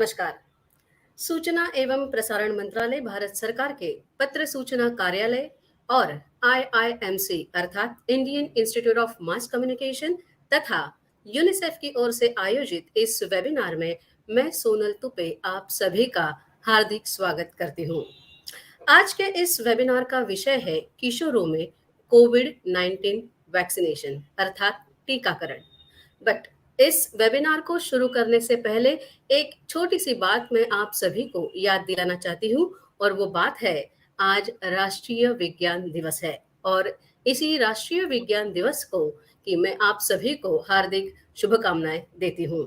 नमस्कार। सूचना एवं प्रसारण मंत्रालय भारत सरकार के पत्र सूचना कार्यालय और आईआईएमसी अर्थात Indian institute of mass communication तथा यूनिसेफ की ओर से आयोजित इस वेबिनार में मैं सोनल तुपे आप सभी का हार्दिक स्वागत करती हूँ। आज के इस वेबिनार का विषय है किशोरों में कोविड 19 वैक्सीनेशन अर्थात टीकाकरण। बट इस वेबिनार को शुरू करने से पहले एक छोटी सी बात मैं आप सभी को याद दिलाना चाहती हूँ और वो बात है आज राष्ट्रीय विज्ञान दिवस है और इसी राष्ट्रीय विज्ञान दिवस को कि मैं आप सभी को हार्दिक शुभकामनाएं देती हूँ।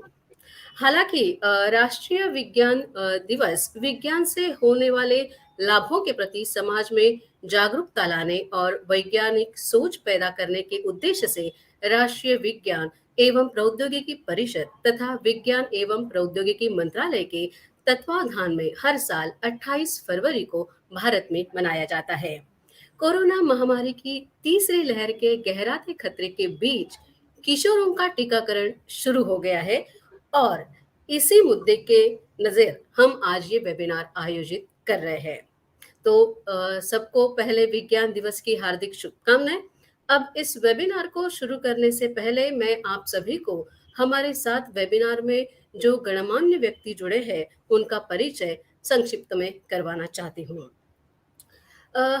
हालांकि राष्ट्रीय विज्ञान दिवस विज्ञान से होने वाले लाभों के प्रति समाज में जागरूकता लाने और वैज्ञानिक सोच पैदा करने के उद्देश्य से राष्ट्रीय विज्ञान एवं प्रौद्योगिकी परिषद तथा विज्ञान एवं प्रौद्योगिकी मंत्रालय के तत्वाधान में हर साल 28 फरवरी को भारत में मनाया जाता है। कोरोना महामारी की तीसरी लहर के गहराते खतरे के बीच किशोरों का टीकाकरण शुरू हो गया है और इसी मुद्दे के नजर हम आज ये वेबिनार आयोजित कर रहे हैं। तो सबको पहले विज्ञान दिवस की हार्दिक शुभकामनाएं। अब इस वेबिनार को शुरू करने से पहले मैं आप सभी को हमारे साथ वेबिनार में जो गणमान्य व्यक्ति जुड़े हैं उनका परिचय संक्षिप्त में करवाना चाहती हूँ।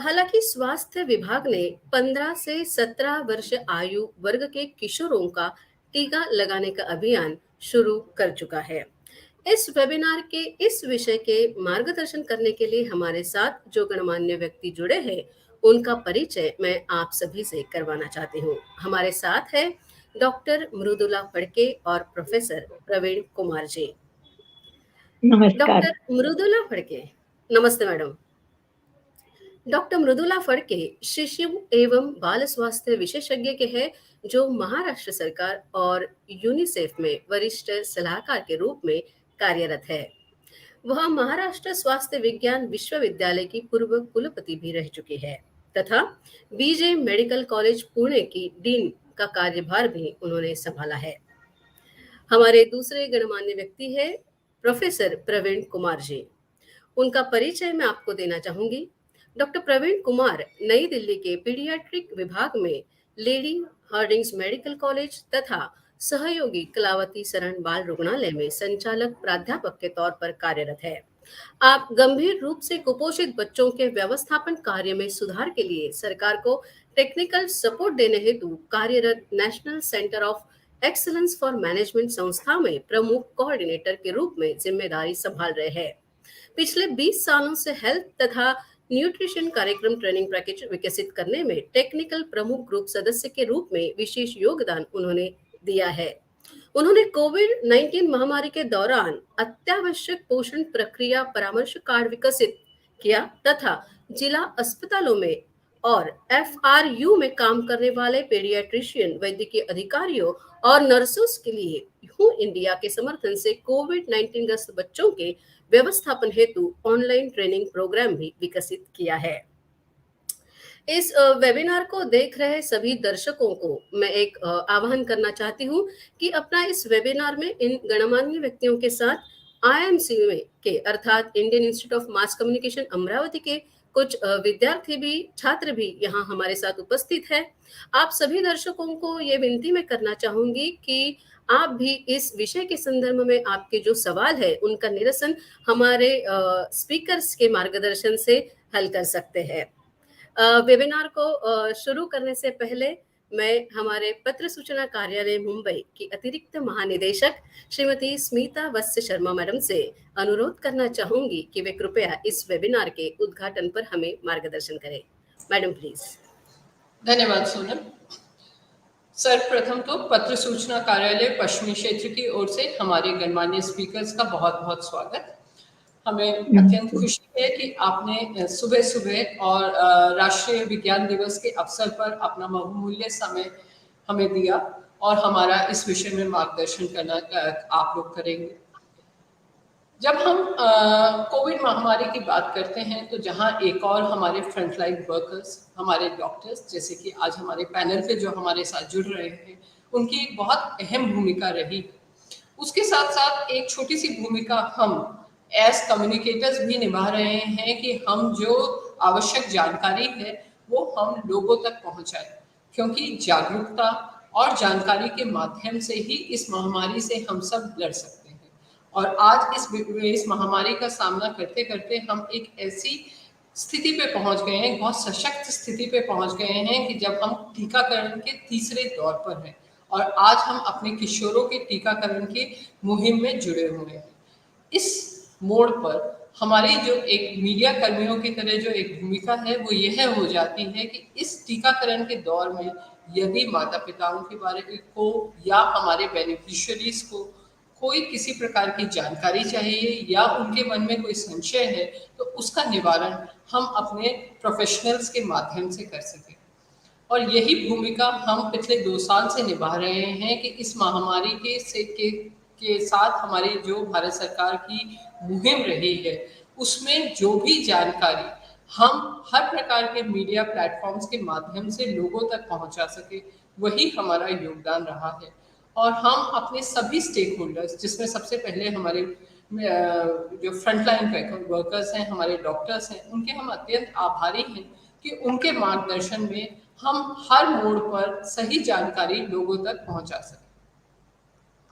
हालांकि स्वास्थ्य विभाग ने 15 से 17 वर्ष आयु वर्ग के किशोरों का टीका लगाने का अभियान शुरू कर चुका है। इस वेबिनार के इस विषय के मार्गदर्शन करने के लिए हमारे साथ जो गणमान्य व्यक्ति जुड़े हैं उनका परिचय मैं आप सभी से करवाना चाहती हूँ। हमारे साथ है डॉक्टर मृदुला फड़के और प्रोफेसर प्रवीण कुमार जी। नमस्कार। डॉक्टर मृदुला फड़के, नमस्ते मैडम। डॉक्टर मृदुला फड़के शिशु एवं बाल स्वास्थ्य विशेषज्ञ के हैं जो महाराष्ट्र सरकार और यूनिसेफ में वरिष्ठ सलाहकार के रूप में कार्यरत है। वह महाराष्ट्र स्वास्थ्य विज्ञान विश्वविद्यालय की पूर्व कुलपति भी रह चुकी है तथा बीजे मेडिकल कॉलेज पुणे की डीन का कार्यभार भी उन्होंने संभाला है। हमारे दूसरे गणमान्य व्यक्ति है प्रोफेसर प्रवीण कुमार जी। उनका परिचय मैं आपको देना चाहूंगी। डॉक्टर प्रवीण कुमार नई दिल्ली के पीडियाट्रिक विभाग में लेडी हार्डिंग्स मेडिकल कॉलेज तथा सहयोगी कलावती शरण बाल रुग्णालय में संचालक प्राध्यापक के तौर पर कार्यरत है। आप गंभीर रूप से कुपोषित बच्चों के व्यवस्थापन कार्य में सुधार के लिए सरकार को टेक्निकल सपोर्ट देने हेतु कार्यरत national centre of excellence for management संस्था में प्रमुख कोऑर्डिनेटर के रूप में जिम्मेदारी संभाल रहे हैं। पिछले 20 सालों से हेल्थ तथा न्यूट्रिशन कार्यक्रम ट्रेनिंग पैकेज विकसित करने में टेक्निकल प्रमुख ग्रुप सदस्य के रूप में विशेष योगदान उन्होंने दिया है। उन्होंने कोविड 19 महामारी के दौरान अत्यावश्यक पोषण प्रक्रिया परामर्श कार्ड विकसित किया तथा जिला अस्पतालों में और FRU में काम करने वाले पेडियाट्रिशियन वैद्यकीय अधिकारियों और नर्सों के लिए हू इंडिया के समर्थन से कोविड 19 ग्रस्त बच्चों के व्यवस्थापन हेतु ऑनलाइन ट्रेनिंग प्रोग्राम भी विकसित किया है। इस वेबिनार को देख रहे सभी दर्शकों को मैं एक आह्वान करना चाहती हूँ कि अपना इस वेबिनार में इन गणमान्य व्यक्तियों के साथ IIMC में के अर्थात Indian institute of mass communication Amravati के कुछ विद्यार्थी भी छात्र भी यहाँ हमारे साथ उपस्थित है। आप सभी दर्शकों को ये विनती मैं करना चाहूंगी कि आप भी इस विषय के संदर्भ में आपके जो सवाल है उनका निरसन हमारे स्पीकर्स के मार्गदर्शन से हल कर सकते हैं। वेबिनार को शुरू करने से पहले मैं हमारे पत्र सूचना कार्यालय मुंबई की अतिरिक्त महानिदेशक श्रीमती स्मिता वत्स शर्मा मैडम से अनुरोध करना चाहूंगी कि वे कृपया इस वेबिनार के उद्घाटन पर हमें मार्गदर्शन करें। Madam please. धन्यवाद सोनल। सर्वप्रथम तो पत्र सूचना कार्यालय पश्चिमी क्षेत्र की ओर से हमारे गणमान्य स्पीकर्स का बहुत बहुत स्वागत। हमें अत्यंत खुशी है कि आपने सुबह सुबह और राष्ट्रीय विज्ञान दिवस के अवसर पर अपना बहुमूल्य समय हमें दिया और हमारा इस विषय में मार्गदर्शन करना आप लोग करेंगे। जब हम कोविड महामारी की बात करते हैं तो जहां एक और हमारे फ्रंटलाइन वर्कर्स, हमारे डॉक्टर्स, जैसे कि आज हमारे पैनल पे जो हमारे साथ जुड़ रहे हैं, उनकी एक बहुत अहम भूमिका रही। उसके साथ साथ एक छोटी सी भूमिका हम एज कम्युनिकेटर्स भी निभा रहे हैं कि हम जो आवश्यक जानकारी है वो हम लोगों तक पहुंचाएं, क्योंकि जागरूकता और जानकारी के माध्यम से ही इस महामारी से हम सब लड़ सकते हैं। और आज इस महामारी का सामना करते करते हम एक ऐसी स्थिति पे पहुंच गए हैं, बहुत सशक्त स्थिति पे पहुंच गए हैं कि जब हम टीकाकरण के तीसरे दौर पर हैं और आज हम अपने किशोरों के टीकाकरण की मुहिम में जुड़े हुए हैं। इस मोड़ पर हमारी जो एक मीडिया कर्मियों की तरह जो एक भूमिका है वो यह हो जाती है कि इस टीकाकरण के दौर में यदि माता पिताओं के बारे को या हमारे बेनिफिशियरीज को कोई किसी प्रकार की जानकारी चाहिए या उनके मन में कोई संशय है तो उसका निवारण हम अपने प्रोफेशनल्स के माध्यम से कर सकें। और यही भूमिका हम पिछले 2 साल से निभा रहे हैं कि इस महामारी के साथ हमारी जो भारत सरकार की मुहिम रही है उसमें जो भी जानकारी हम हर प्रकार के मीडिया प्लेटफॉर्म्स के माध्यम से लोगों तक पहुंचा सके, वही हमारा योगदान रहा है। और हम अपने सभी स्टेक होल्डर्स, जिसमें सबसे पहले हमारे जो फ्रंटलाइन वर्कर्स हैं, हमारे डॉक्टर्स हैं, उनके हम अत्यंत आभारी हैं कि उनके मार्गदर्शन में हम हर मोड़ पर सही जानकारी लोगों तक पहुंचा सकें।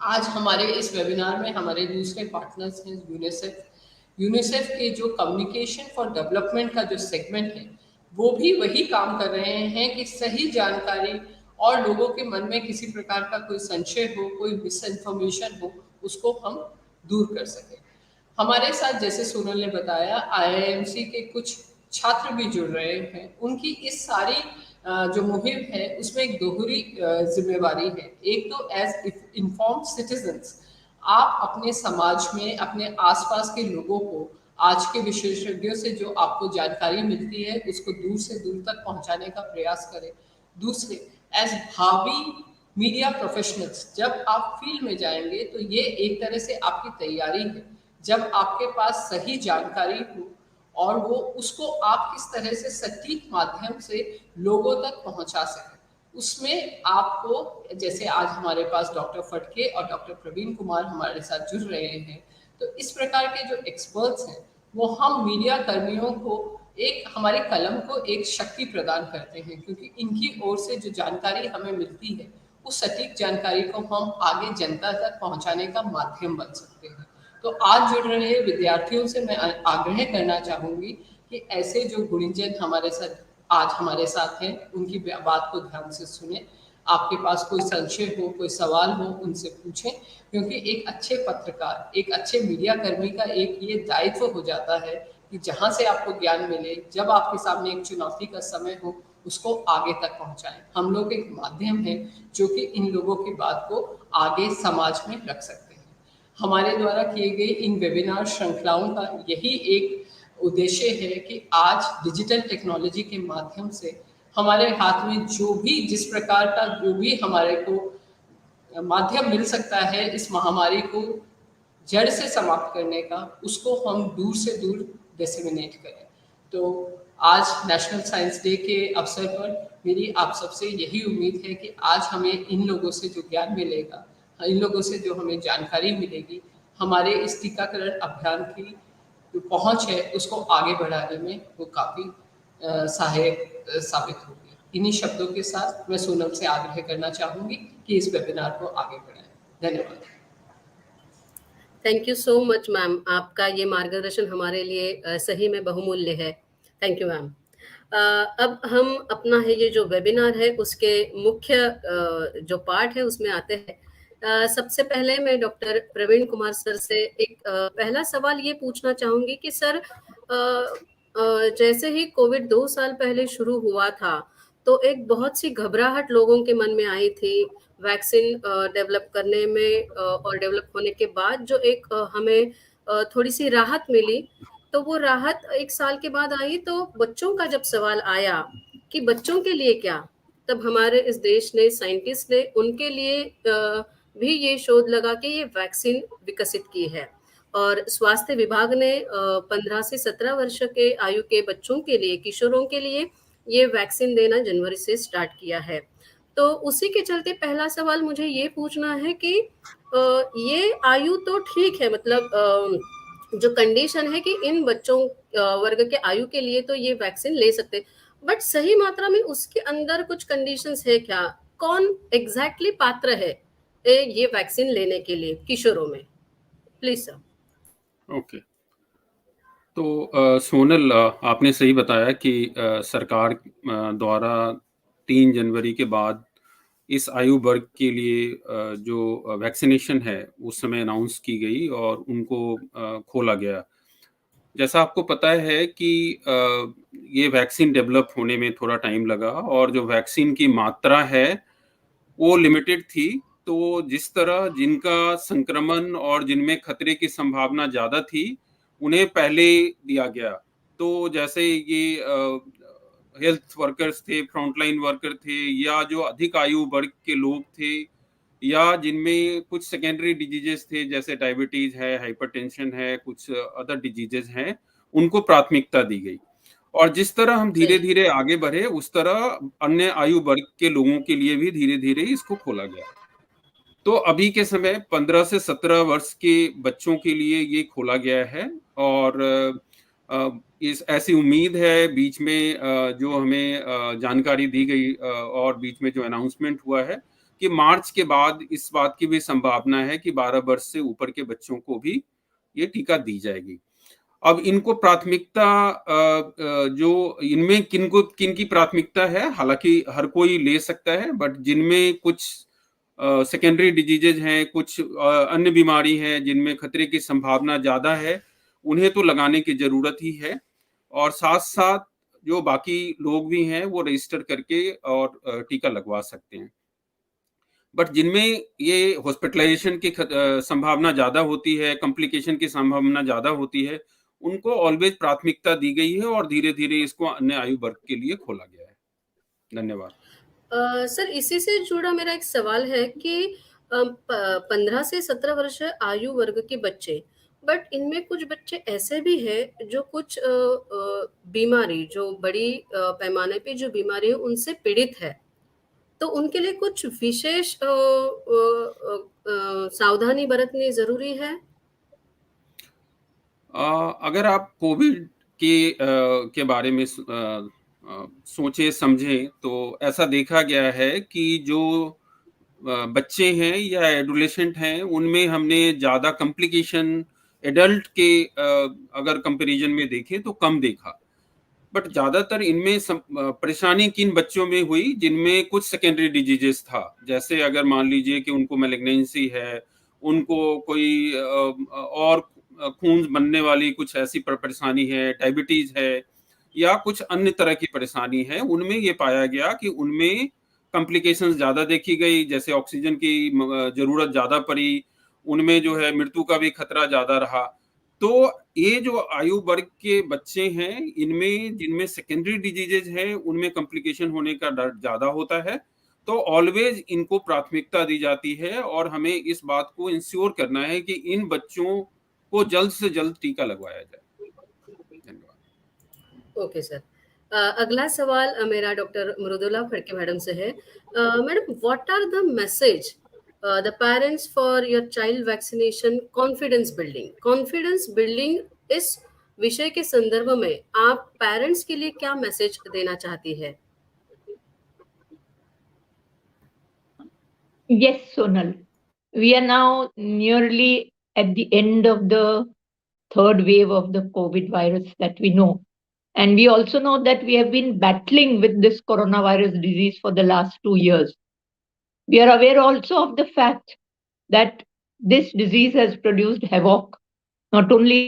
आज हमारे इस वेबिनार में हमारे दूसरे पार्टनर्स हैं यूनिसेफ। यूनिसेफ के जो कम्युनिकेशन फॉर डेवलपमेंट का जो सेगमेंट है वो भी वही काम कर रहे हैं कि सही जानकारी और लोगों के मन में किसी प्रकार का कोई संशय हो, कोई मिस इन्फॉर्मेशन हो, उसको हम दूर कर सकें। हमारे साथ जैसे सोनल ने बताया आईआईएमसी के कुछ छात्र भी जुड़ रहे हैं। उनकी इस सारी जो मुहिम है उसमें एक दोहरी जिम्मेवारी है। एक तो एज इन्फॉर्म्ड सिटीजन्स आप अपने समाज में अपने आसपास के लोगों को आज के विशेषज्ञों से जो आपको जानकारी मिलती है उसको दूर से दूर तक पहुंचाने का प्रयास करें। दूसरे, एज भावी मीडिया प्रोफेशनल्स जब आप फील्ड में जाएंगे तो ये एक तरह से आपकी तैयारी है। जब आपके पास सही जानकारी हो और वो उसको आप किस तरह से सटीक माध्यम से लोगों तक पहुंचा सकें, उसमें आपको, जैसे आज हमारे पास डॉक्टर फटके और डॉक्टर प्रवीण कुमार हमारे साथ जुड़ रहे हैं, तो इस प्रकार के जो एक्सपर्ट्स हैं वो हम मीडिया कर्मियों को एक हमारी कलम को एक शक्ति प्रदान करते हैं, क्योंकि इनकी ओर से जो जानकारी हमें मिलती है उस सटीक जानकारी को हम आगे जनता तक पहुंचाने का माध्यम बन सकते हैं। तो आज जुड़ रहे विद्यार्थियों से मैं आग्रह करना चाहूंगी कि ऐसे जो गुणीजन हमारे साथ आज हमारे साथ हैं उनकी बात को ध्यान से सुने। आपके पास कोई संशय हो, कोई सवाल हो, उनसे पूछें, क्योंकि एक अच्छे पत्रकार, एक अच्छे मीडिया कर्मी का एक ये दायित्व हो जाता है कि जहाँ से आपको ज्ञान मिले, जब आपके सामने एक चुनौती का समय हो, उसको आगे तक पहुँचाएं। हम लोग एक माध्यम है जो कि इन लोगों की बात को आगे समाज में रख सकते हैं। हमारे द्वारा किए गए इन वेबिनार श्रृंखलाओं का यही एक उद्देश्य है कि आज डिजिटल टेक्नोलॉजी के माध्यम से हमारे हाथ में जो भी जिस प्रकार का जो भी हमारे को माध्यम मिल सकता है इस महामारी को जड़ से समाप्त करने का, उसको हम दूर से दूर डिसेमिनेट करें। तो आज नेशनल साइंस डे के अवसर पर मेरी आप सबसे यही उम्मीद है कि आज हमें इन लोगों से जो ज्ञान मिलेगा, इन लोगों से जो हमें जानकारी मिलेगी, हमारे इस टीकाकरण अभियान की जो पहुंच है उसको आगे बढ़ाने में वो काफ़ी सहायक साबित होगी। इन्हीं शब्दों के साथ मैं सोनल से आग्रह करना चाहूँगी कि इस वेबिनार को आगे बढ़ाएं। धन्यवाद। Thank you so much ma'am, आपका ये मार्गदर्शन हमारे लिए सही में बहुमूल्य है। Thank you ma'am. अब हम अपना है ये जो वेबिनार है उसके मुख्य जो पार्ट है उसमें आते हैं। सबसे पहले मैं डॉक्टर प्रवीण कुमार सर से एक पहला सवाल ये पूछना चाहूंगी कि सर जैसे ही कोविड 2 साल पहले शुरू हुआ था तो एक बहुत सी घबराहट लोगों के मन में आई थी वैक्सीन डेवलप करने में और डेवलप होने के बाद जो एक हमें थोड़ी सी राहत मिली, तो वो राहत 1 साल के बाद आई। तो बच्चों का जब सवाल आया कि बच्चों के लिए क्या, तब हमारे इस देश ने, साइंटिस्ट ने उनके लिए भी ये शोध लगा कि ये वैक्सीन विकसित की है और स्वास्थ्य विभाग ने 15 से 17 वर्ष के आयु के बच्चों के लिए, किशोरों के लिए ये वैक्सीन देना जनवरी से स्टार्ट किया है। तो उसी के चलते पहला सवाल मुझे ये पूछना है कि ये आयु तो ठीक है, मतलब जो कंडीशन है कि इन बच्चों वर्ग के आयु के लिए तो ये वैक्सीन ले सकते हैं, बट सही मात्रा में उसके अंदर कुछ कंडीशंस है क्या? कौन एग्जैक्टली पात्र है ये वैक्सीन लेने के लिए किशोरों में? Please sir. ओके। तो सोनल, आपने सही बताया कि सरकार द्वारा 3 जनवरी के बाद इस आयु वर्ग के लिए जो वैक्सीनेशन है उस समय अनाउंस की गई और उनको खोला गया। जैसा आपको पता है कि ये वैक्सीन डेवलप होने में थोड़ा टाइम लगा और जो वैक्सीन की मात्रा है वो लिमिटेड थी। तो जिस तरह जिनका संक्रमण और जिनमें खतरे की संभावना ज़्यादा थी उन्हें पहले दिया गया। तो जैसे ये हेल्थ वर्कर्स थे, फ्रंटलाइन वर्कर थे, या जो अधिक आयु वर्ग के लोग थे, या जिनमें कुछ सेकेंडरी डिजीजेस थे जैसे डायबिटीज है, हाइपरटेंशन है, कुछ अदर डिजीजेस हैं, उनको प्राथमिकता दी गई। और जिस तरह हम धीरे धीरे आगे बढ़े उस तरह अन्य आयु वर्ग के लोगों के लिए भी धीरे धीरे इसको खोला गया। तो अभी के समय 15 से 17 वर्ष के बच्चों के लिए ये खोला गया है। और इस ऐसी उम्मीद है, बीच में जो हमें जानकारी दी गई और बीच में जो अनाउंसमेंट हुआ है कि मार्च के बाद इस बात की भी संभावना है कि 12 वर्ष से ऊपर के बच्चों को भी ये टीका दी जाएगी। अब इनको प्राथमिकता जो इनमें किनकी प्राथमिकता है, हालांकि हर कोई ले सकता है, बट जिनमें कुछ सेकेंडरी डिजीजेज हैं, कुछ अन्य बीमारी है जिनमें खतरे की संभावना ज्यादा है, उन्हें तो लगाने की जरूरत ही है। और साथ साथ जो बाकी लोग भी हैं वो रजिस्टर करके और टीका लगवा सकते हैं। बट जिनमें ये हॉस्पिटलाइजेशन की संभावना ज्यादा होती है, कॉम्प्लिकेशन की संभावना ज्यादा होती है, उनको ऑलवेज प्राथमिकता दी गई है और धीरे धीरे इसको अन्य आयु वर्ग के लिए खोला गया है। धन्यवाद। सर, इसी से जुड़ा मेरा एक सवाल है कि 15 से 17 वर्ष आयु वर्ग के बच्चे, बट इनमें कुछ बच्चे ऐसे भी हैं जो कुछ बीमारी, जो बड़ी पैमाने पे जो बीमारी है उनसे पीड़ित है, तो उनके लिए कुछ विशेष सावधानी बरतनी जरूरी है? अगर आप कोविड के बारे में सोचे समझे तो ऐसा देखा गया है कि जो बच्चे हैं या एडोलेसेंट हैं उनमें हमने ज्यादा कॉम्प्लिकेशन एडल्ट के अगर कंपैरिजन में देखें तो कम देखा। बट ज्यादातर इनमें परेशानी किन बच्चों में हुई जिनमें कुछ सेकेंडरी डिजीजेस था। जैसे अगर मान लीजिए कि उनको मैलिग्नेंसी है, उनको कोई और खून बनने वाली कुछ ऐसी परेशानी है, डायबिटीज है, या कुछ अन्य तरह की परेशानी है, उनमें ये पाया गया कि उनमें कॉम्प्लिकेशंस ज्यादा देखी गई। जैसे ऑक्सीजन की जरूरत ज्यादा पड़ी, उनमें जो है मृत्यु का भी खतरा ज्यादा रहा। तो ये जो आयु वर्ग के बच्चे हैं इनमें जिनमें सेकेंडरी डिजीजेज हैं उनमें कॉम्प्लिकेशन होने का डर ज्यादा होता है। तो ऑलवेज इनको प्राथमिकता दी जाती है और हमें इस बात को इंश्योर करना है कि इन बच्चों को जल्द से जल्द टीका लगवाया जाए। धन्यवाद। Okay sir. अगला सवाल मेरा डॉक्टर मृदुला फड़के मैडम से है। Madam, what are the message the parents for your child vaccination confidence building? Confidence building इस विषय के संदर्भ में आप पेरेंट्स के लिए क्या मैसेज देना चाहती है? Yes, Sonal. We are now nearly at the end of the third wave of the COVID virus that we know. And we also know that we have been battling with this coronavirus disease for the last 2 years. We are aware also of the fact that this disease has produced havoc, not only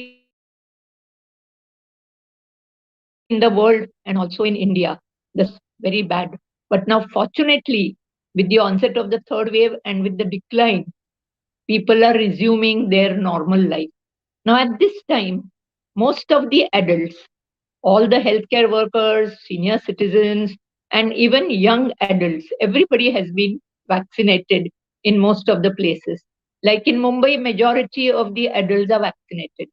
in the world and also in India. That's very bad. But now, fortunately, with the onset of the third wave and with the decline, people are resuming their normal life. Now, at this time, most of the adults, all the healthcare workers, senior citizens, and even young adults, everybody has been vaccinated in most of the places. Like in Mumbai, majority of the adults are vaccinated.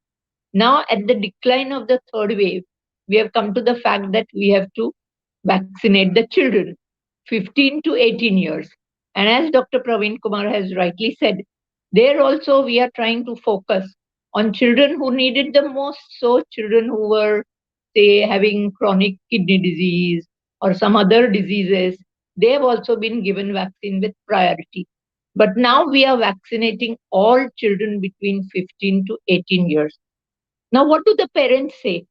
Now, at the decline of the third wave, we have come to the fact that we have to vaccinate the children, 15 to 18 years. And as Dr. Praveen Kumar has rightly said, There also we are trying to focus on children who need it the most. So children who were, say, having chronic kidney disease or some other diseases, they have also been given vaccine with priority. But now we are vaccinating all children between 15 to 18 years. Now, what do the parents say?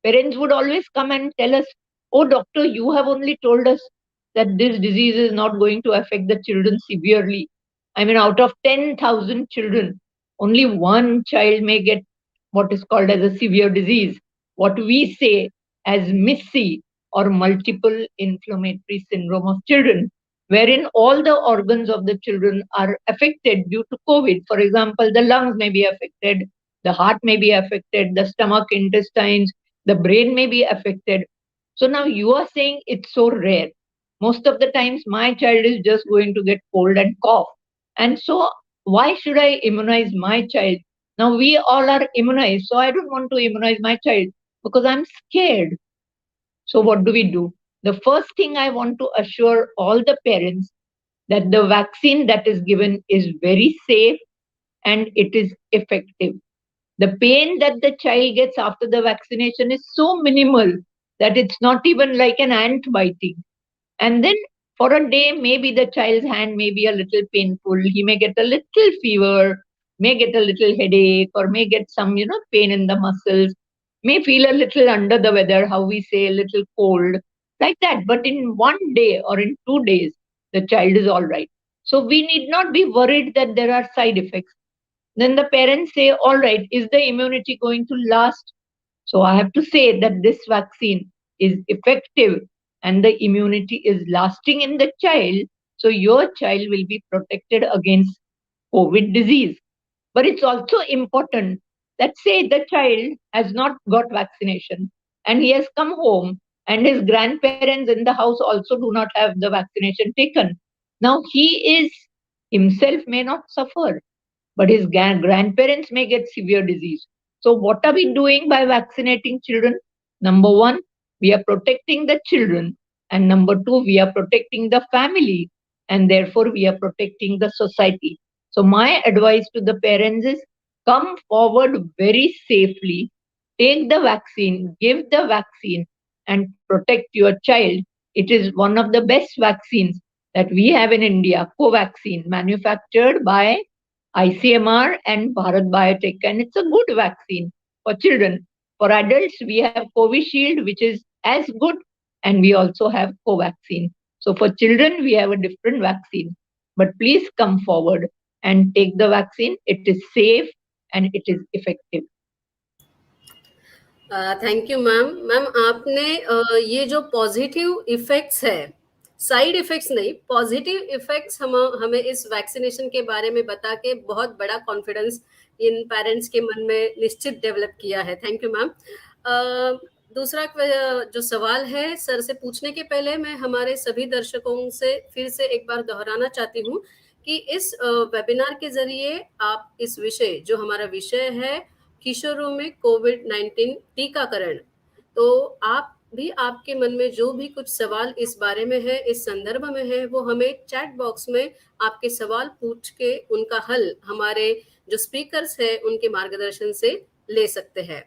Parents would always come and tell us, "Oh, doctor, you have only told us that this disease is not going to affect the children severely. I mean, out of 10,000 children, only one child may get what is called as a severe disease, what we say as MIS-C, or multiple inflammatory syndrome of children, wherein all the organs of the children are affected due to COVID. For example, the lungs may be affected, the heart may be affected, the stomach, intestines, the brain may be affected. So now you are saying it's so rare. Most of the times my child is just going to get cold and cough. And so why should I immunize my child? Now we all are immunized, so I don't want to immunize my child because I'm scared. So what do? The first thing I want to assure all the parents that the vaccine that is given is very safe and it is effective. The pain that the child gets after the vaccination is so minimal that it's not even like an ant biting. And then for a day, maybe the child's hand may be a little painful. He may get a little fever, may get a little headache, or may get some, pain in the muscles, may feel a little under the weather, how we say, a little cold, like that. But in one day or in 2 days, the child is all right. So we need not be worried that there are side effects. Then the parents say, all right, is the immunity going to last? So I have to say that this vaccine is effective and the immunity is lasting in the child. So your child will be protected against COVID disease. But it's also important that, say, the child has not got vaccination and he has come home and his grandparents in the house also do not have the vaccination taken. Now he is himself may not suffer, but his grandparents may get severe disease. So, what are we doing by vaccinating children? Number one, we are protecting the children. And number two, we are protecting the family. And therefore, we are protecting the society. So, my advice to the parents is come forward very safely, take the vaccine, give the vaccine, and protect your child. It is one of the best vaccines that we have in India, Covaxin, manufactured by ICMR and Bharat Biotech, and it's a good vaccine for children. For adults, we have Covishield, which is as good, and we also have Covaxin. So for children, we have a different vaccine. But please come forward and take the vaccine. It is safe and it is effective. Thank you ma'am. Ma'am आपने ये जो positive effects है, side effects नहीं, positive effects हमें इस vaccination के बारे में बता के बहुत बड़ा कॉन्फिडेंस इन पेरेंट्स के मन में निश्चित डेवलप किया है. Thank you ma'am. दूसरा जो सवाल है सर से पूछने के पहले मैं हमारे सभी दर्शकों से फिर से एक बार दोहराना चाहती हूँ कि इस वेबिनार के जरिए आप इस विषय, जो हमारा विषय है किशोरों में कोविड-19 टीकाकरण, तो आप भी, आपके मन में जो भी कुछ सवाल इस बारे में है, इस संदर्भ में है, वो हमें चैट बॉक्स में आपके सवाल पूछ के उनका हल हमारे जो स्पीकर्स हैं उनके मार्गदर्शन से ले सकते हैं.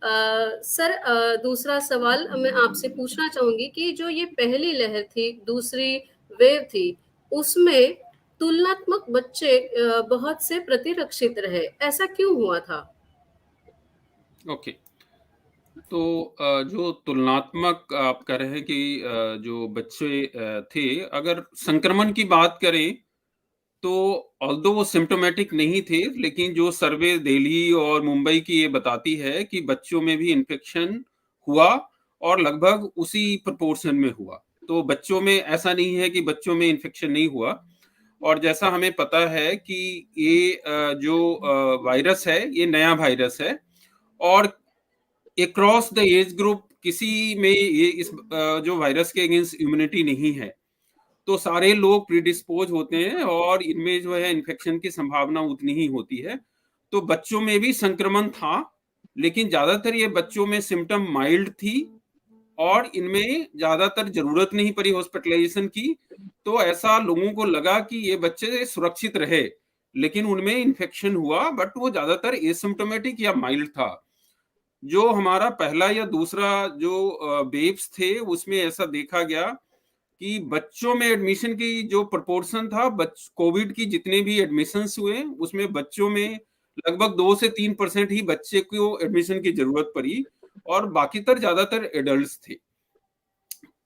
सर, दूसरा सवाल मैं आपसे पूछना चाहूंगी कि जो ये पहली लहर थी, दूसरी वेव थी, उसमें तुलनात्मक बच्चे बहुत से प्रतिरक्षित रहे, ऐसा क्यों हुआ था? ओके. तो जो तुलनात्मक आप कह रहे हैं कि जो बच्चे थे, अगर संक्रमण की बात करें तो ऑल्दो वो सिम्प्टोमेटिक नहीं थे, लेकिन जो सर्वे दिल्ली और मुंबई की ये बताती है कि बच्चों में भी इन्फेक्शन हुआ और लगभग उसी प्रोपोर्शन में हुआ. तो बच्चों में ऐसा नहीं है कि बच्चों में इन्फेक्शन नहीं हुआ. और जैसा हमें पता है कि ये जो वायरस है, ये नया वायरस है और अक्रॉस द एज ग्रुप किसी में ये इस जो वायरस के अगेंस्ट इम्यूनिटी नहीं है, तो सारे लोग प्रीडिस्पोज होते हैं और इनमें जो है इन्फेक्शन की संभावना उतनी ही होती है. तो बच्चों में भी संक्रमण था, लेकिन ज्यादातर ये बच्चों में सिम्टम माइल्ड थी और इनमें ज्यादातर जरूरत नहीं पड़ी हॉस्पिटलाइजेशन की. तो ऐसा लोगों को लगा कि ये बच्चे सुरक्षित रहे, लेकिन उनमें इन्फेक्शन हुआ, बट वो ज्यादातर एसिम्प्टोमेटिक या माइल्ड था। जो हमारा पहला या दूसरा जो वेव्स थे, उसमें ऐसा देखा गया कि बच्चों में एडमिशन की जो प्रोपोर्शन था, कोविड की जितने भी एडमिशंस हुए, उसमें बच्चों में लगभग 2 से 3% ही बच्चे को एडमिशन की जरूरत पड़ी, और बाकी तर ज्यादातर एडल्ट्स थे।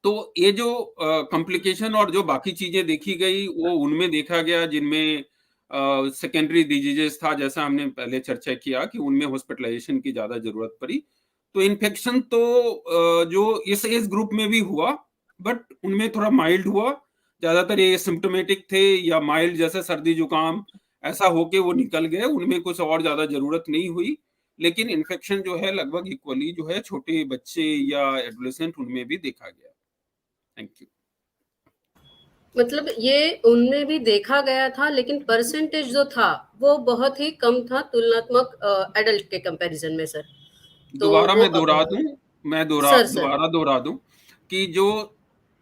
तो ये जो कॉम्प्लिकेशन और जो बाकी चीजें देखी गई, वो उनमें देखा गया जिनमें सेकेंडरी डिजीजेस था, जैसा हमने पहले चर्चा किया कि उनमें हॉस्पिटलाइजेशन की ज्यादा जरूरत पड़ी। तो इन्फेक्शन तो जो इस एज ग्रुप में भी हुआ, बट उनमें थोड़ा माइल्ड हुआ। ज्यादातर ये सिम्टोमेटिक थे या माइल्ड, जैसे सर्दी जुकाम ऐसा होके वो निकल गए, उनमें कुछ और ज्यादा जरूरत नहीं हुई। लेकिन इन्फेक्शन जो है लगभग इक्वली जो है छोटे बच्चे या एडोलेसेंट उनमें भी देखा गया। Thank you. मतलब ये उनमें भी देखा गया था, लेकिन परसेंटेज जो था वो बहुत ही कम था तुलनात्मक एडल्ट के कंपैरिजन में सर। तो दोबारा वो मैं दोहरा दूं, सर सर दोबारा दोहरा दूं कि जो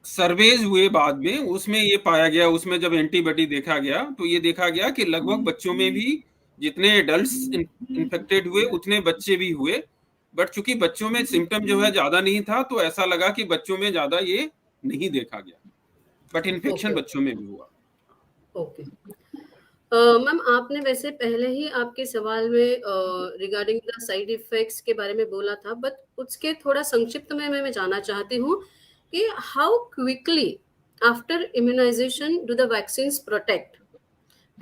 सर्वेज हुए बाद में, उसमें ये पाया गया, उसमें जब एंटीबॉडी देखा गया तो ये देखा गया कि लगभग बच्चों में भी जितने एडल्ट्स इन्फेक्टेड हुए उतने बच्चे भी हुए। बट चूंकि बच्चों में सिम्टम जो है ज्यादा नहीं था, तो ऐसा लगा कि बच्चों में ज्यादा ये नहीं देखा गया, बट इन्फेक्शन ओके बच्चों में भी हुआ। ओके। मैम, आपने वैसे पहले ही आपके सवाल में रिगार्डिंग द साइड इफेक्ट्स के बारे में बोला था, बट उसके थोड़ा संक्षिप्त में मैं जानना चाहती हूँ कि how quickly after immunization do the vaccines protect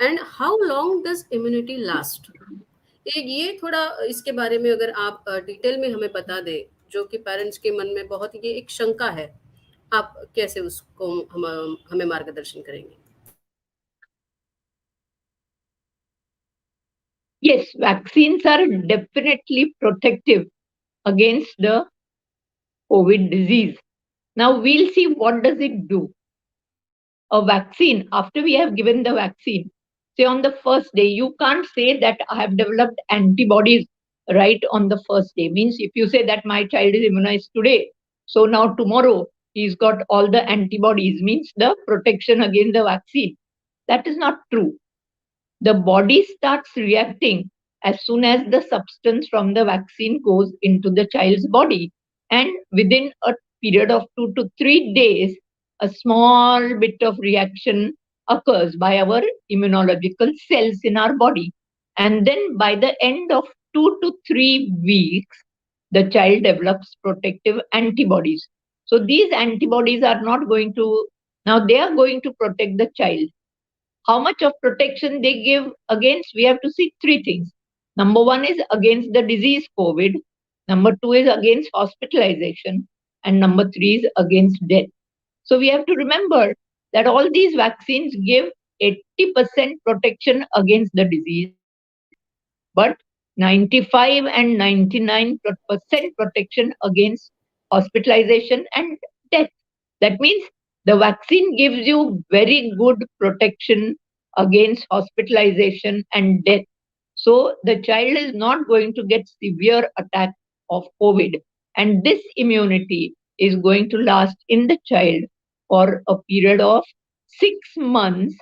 and how long does immunity last. ये थोड़ा इसके बारे में अगर आप डिटेल में हमें बता दें, जो कि पेरेंट्स के मन में बहुत ये एक शंका है, आप कैसे उसको हमें मार्गदर्शन करेंगे। Yes, vaccines are definitely protective against the COVID disease. Now we'll see what does it do. A vaccine, after we have given the vaccine, say on the first day, you can't say that I have developed antibodies right on the first day. Means if you say that my child is immunized today, so now tomorrow he's got all the antibodies, means the protection against the vaccine. That is not true. The body starts reacting as soon as the substance from the vaccine goes into the child's body. And within a period of 2 to 3 days, a small bit of reaction occurs by our immunological cells in our body. And then by the end of 2 to 3 weeks, the child develops protective antibodies. So these antibodies are not going to, now they are going to protect the child. How much of protection they give against, we have to see three things. Number one is against the disease COVID. Number two is against hospitalization. And number three is against death. So we have to remember that all these vaccines give 80% protection against the disease, but 95 and 99% protection against hospitalization and death. That means the vaccine gives you very good protection against hospitalization and death. So the child is not going to get severe attack of COVID. And this immunity is going to last in the child for a period of 6 months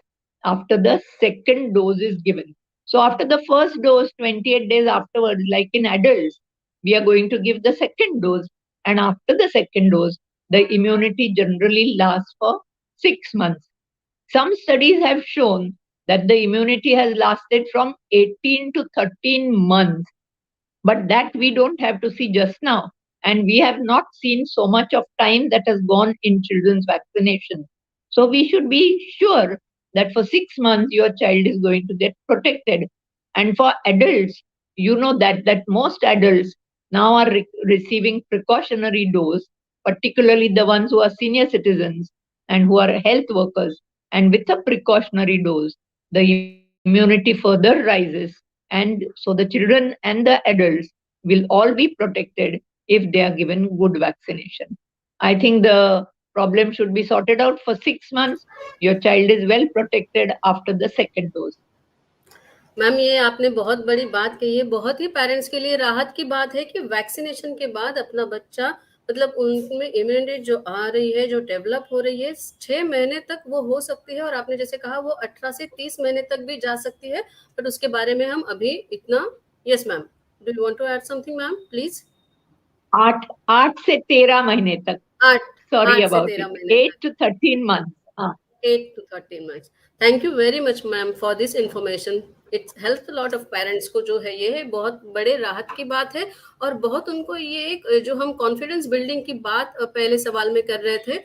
after the second dose is given. So after the first dose, 28 days afterwards, like in adults, we are going to give the second dose. And after the second dose, the immunity generally lasts for 6 months. Some studies have shown that the immunity has lasted from 18 to 13 months, but that we don't have to see just now. And we have not seen so much of time that has gone in children's vaccination. So we should be sure that for 6 months your child is going to get protected. And for adults, you know that most adults now are receiving precautionary dose, particularly the ones who are senior citizens and who are health workers. And with a precautionary dose, the immunity further rises. And so the children and the adults will all be protected if they are given good vaccination. I think the problem should be sorted out for 6 months. Your child is well protected after the second dose. Ma'am, ये आपने बहुत बड़ी बात कही है। बहुत ही parents के लिए राहत की बात है कि वैक्सीनेशन के बाद अपना बच्चा मतलब उनमें इम्यूनिटी जो आ रही है, जो डेवलप हो रही है, 6 महीने तक वो हो सकती है और आपने जैसे कहा वो 18 से 30 महीने तक भी जा सकती है, बट उसके बारे में हम अभी इतना। Yes ma'am, do you want to add something ma'am please? 8 से 13 महीने तक. 8 Sorry 8 से about 13 it. महीने 8 तक। to 13 months. 8 to 13 months. Thank you very much ma'am for this information. It helps a lot of parents को, जो है ये है बहुत बड़े राहत की बात है और बहुत उनको ये एक जो हम कॉन्फिडेंस बिल्डिंग की बात पहले सवाल में कर रहे थे,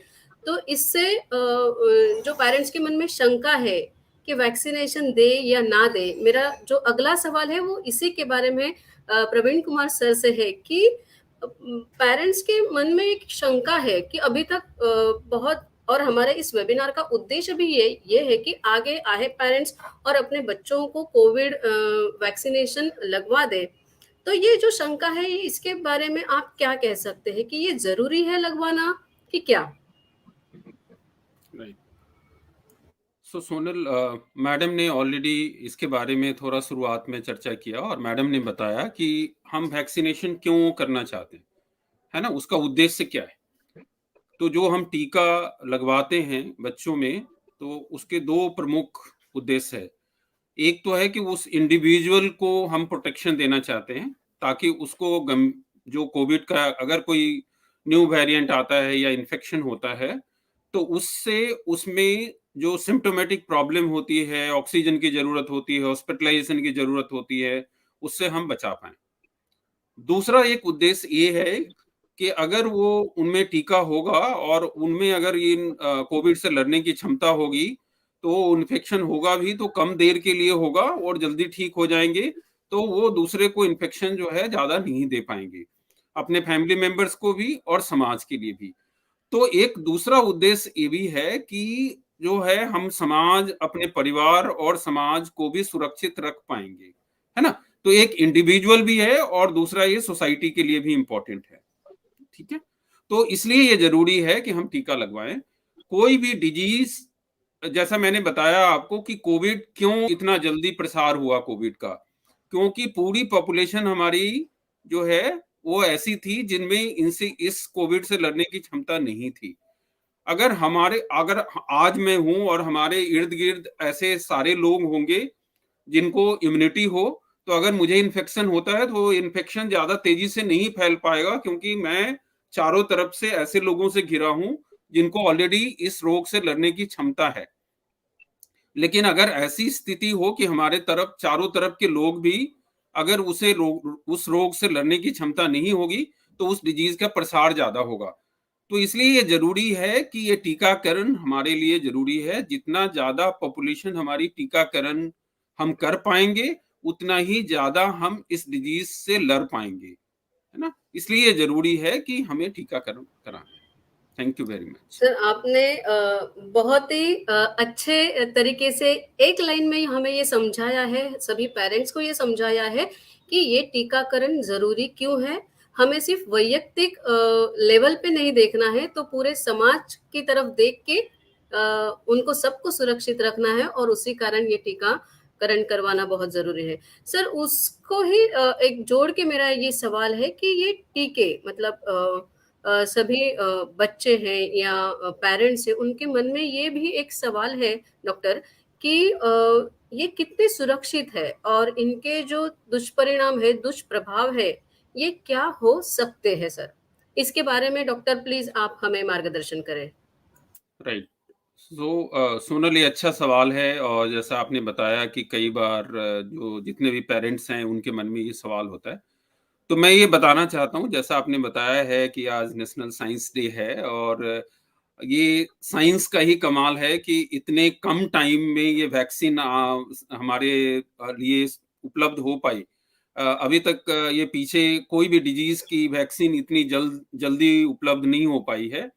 तो इससे जो पेरेंट्स के मन में शंका है कि वैक्सीनेशन दे या ना दे, मेरा जो अगला सवाल है वो इसी के बारे में प्रवीण कुमार सर से है कि पेरेंट्स के मन में एक शंका है कि अभी तक बहुत, और हमारे इस वेबिनार का उद्देश्य भी ये है कि आगे आए पेरेंट्स और अपने बच्चों को कोविड वैक्सीनेशन लगवा दे। तो ये जो शंका है, ये इसके बारे में आप क्या कह सकते हैं कि ये जरूरी है लगवाना कि क्या? राइट। सो सोनल, मैडम ने ऑलरेडी इसके बारे में थोड़ा शुरुआत में चर्चा किया और मैडम ने बताया कि हम वैक्सीनेशन क्यों करना चाहते हैं, है ना, उसका उद्देश्य क्या है। तो जो हम टीका लगवाते हैं बच्चों में, तो उसके दो प्रमुख उद्देश्य है। एक तो है कि उस इंडिविजुअल को हम प्रोटेक्शन देना चाहते हैं ताकि उसको जो कोविड का अगर कोई न्यू वेरिएंट आता है या इन्फेक्शन होता है, तो उससे उसमें जो सिम्टोमेटिक प्रॉब्लम होती है, ऑक्सीजन की जरूरत होती है, हॉस्पिटलाइजेशन की जरूरत होती है, उससे हम बचा पाएं। दूसरा एक उद्देश्य ये है कि अगर वो उनमें टीका होगा और उनमें अगर ये कोविड से लड़ने की क्षमता होगी, तो इन्फेक्शन होगा भी तो कम देर के लिए होगा और जल्दी ठीक हो जाएंगे, तो वो दूसरे को इन्फेक्शन जो है ज्यादा नहीं दे पाएंगे, अपने फैमिली मेंबर्स को भी और समाज के लिए भी। तो एक दूसरा उद्देश्य ये भी है कि जो है हम समाज, अपने परिवार और समाज को भी सुरक्षित रख पाएंगे, है ना। तो एक इंडिविजुअल भी है और दूसरा ये सोसाइटी के लिए भी इंपॉर्टेंट है, ठीक है। तो इसलिए ये जरूरी है कि हम टीका लगवाएं। कोई भी डिजीज, जैसा मैंने बताया आपको कि कोविड क्यों इतना जल्दी प्रसार हुआ कोविड का, क्योंकि पूरी पॉपुलेशन हमारी जो है वो ऐसी थी जिनमें इनसे इस कोविड से लड़ने की क्षमता नहीं थी। अगर आज मैं हूं और हमारे इर्द गिर्द ऐसे सारे लोग होंगे जिनको इम्यूनिटी हो, तो अगर मुझे इन्फेक्शन होता है तो इन्फेक्शन ज्यादा तेजी से नहीं फैल पाएगा, क्योंकि मैं चारों तरफ से ऐसे लोगों से घिरा हूं जिनको ऑलरेडी इस रोग से लड़ने की क्षमता है। लेकिन अगर ऐसी स्थिति हो कि हमारे तरफ चारों तरफ के लोग भी अगर उस रोग से लड़ने की क्षमता नहीं होगी, तो उस डिजीज का प्रसार ज्यादा होगा। तो इसलिए ये जरूरी है कि ये टीकाकरण हमारे लिए जरूरी है। जितना ज्यादा पॉपुलेशन हमारी टीकाकरण हम कर पाएंगे, उतना ही ज्यादा हम इस डिजीज से लड़ पाएंगे, है ना। इसलिए ये जरूरी है कि हमें टीकाकरण कराना है। Thank you very much sir, आपने बहुत ही अच्छे तरीके से एक लाइन में हमें ये समझाया है, सभी पेरेंट्स को ये समझाया है कि ये टीकाकरण जरूरी क्यों है। हमें सिर्फ वैयक्तिक लेवल पे नहीं देखना है, तो पूरे समाज की तरफ देख के उनको सबको सुरक्षित रखना है और उसी कारण ये टीकाकरण करवाना बहुत जरूरी है। सर, उसको ही एक जोड़ के मेरा ये सवाल है कि ये टीके मतलब सभी बच्चे हैं या पेरेंट्स हैं, उनके मन में ये भी एक सवाल है डॉक्टर कि ये कितने सुरक्षित है और इनके जो दुष्परिणाम है, दुष्प्रभाव है, ये क्या हो सकते हैं सर? इसके बारे में डॉक्टर प्लीज आप हमें मार्गदर्शन करें। राइट। सोनल, ये अच्छा सवाल है और जैसा आपने बताया कि कई बार जो जितने भी पेरेंट्स हैं उनके मन में ये सवाल होता है। तो मैं ये बताना चाहता हूँ, जैसा आपने बताया है कि आज नेशनल साइंस डे है और ये साइंस का ही कमाल है कि इतने कम टाइम में ये वैक्सीन हमारे लिए उपलब्ध हो पाई। अभी तक ये पीछे कोई भी डिजीज की वैक्सीन इतनी जल्दी उपलब्ध नहीं हो पाई है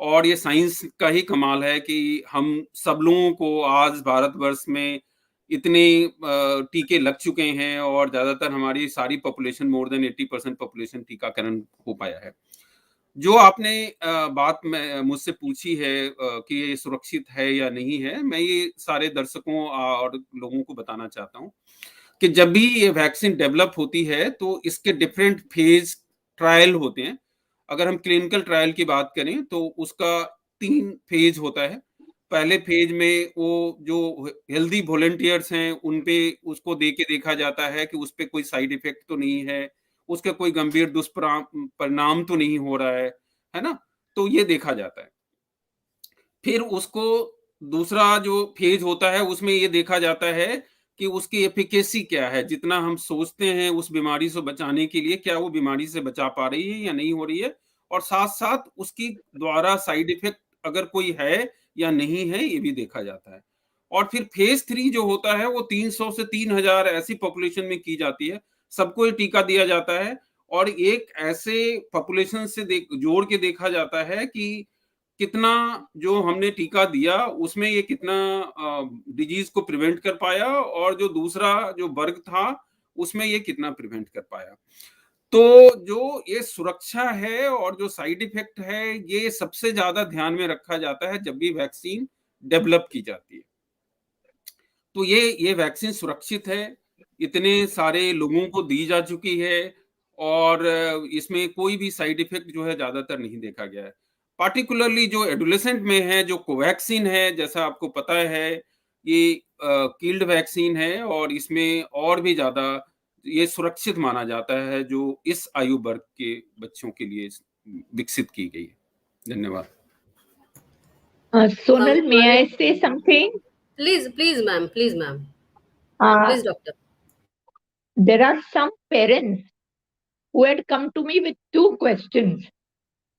और ये साइंस का ही कमाल है कि हम सब लोगों को आज भारतवर्ष में इतने टीके लग चुके हैं और ज्यादातर हमारी सारी पॉपुलेशन, मोर देन 80% पॉपुलेशन टीकाकरण हो पाया है। जो आपने बात में मुझसे पूछी है कि ये सुरक्षित है या नहीं है, मैं ये सारे दर्शकों और लोगों को बताना चाहता हूँ कि जब भी ये वैक्सीन डेवलप होती है तो इसके डिफरेंट फेज ट्रायल होते हैं। अगर हम क्लिनिकल ट्रायल की बात करें तो उसका 3 फेज होता है। पहले फेज में वो जो हेल्दी वॉलंटियर्स हैं उन पे उसको दे के देखा जाता है कि उस पे कोई साइड इफेक्ट तो नहीं है, उसका कोई गंभीर परिणाम तो नहीं हो रहा है ना? तो ये देखा जाता है। फिर उसको दूसरा जो फेज होता है उसमें ये देखा जाता है कि उसकी एफिकेसी क्या है, जितना हम सोचते हैं उस बीमारी से बचाने के लिए क्या वो बीमारी से बचा पा रही है या नहीं हो रही है, और साथ साथ उसकी द्वारा साइड इफेक्ट अगर कोई है या नहीं है ये भी देखा जाता है। और फिर फेज 3 जो होता है वो 300 से 3000 ऐसी पॉपुलेशन में की जाती है, सबको ये टीका दिया जाता है और एक ऐसे पॉपुलेशन से जोड़ के देखा जाता है कि कितना जो हमने टीका दिया उसमें ये कितना डिजीज को प्रिवेंट कर पाया और जो दूसरा जो वर्ग था उसमें ये कितना प्रिवेंट कर पाया। तो जो ये सुरक्षा है और जो साइड इफेक्ट है ये सबसे ज्यादा ध्यान में रखा जाता है जब भी वैक्सीन डेवलप की जाती है। तो ये वैक्सीन सुरक्षित है, इतने सारे लोगों को दी जा चुकी है और इसमें कोई भी साइड इफेक्ट जो है ज्यादातर नहीं देखा गया है। पार्टिकुलरली जो एडोलेसेंट में है, जो कोवैक्सीन है, जैसा आपको पता है, ये कील्ड वैक्सीन है और इसमें और भी ज्यादा ये सुरक्षित माना जाता है जो इस आयु वर्ग के बच्चों के लिए विकसित की गई है। धन्यवाद। Sonal, may I say something? Please, ma'am. Please, ma'am. Uh, Please, doctor. There are some parents who had come to me with 2 questions.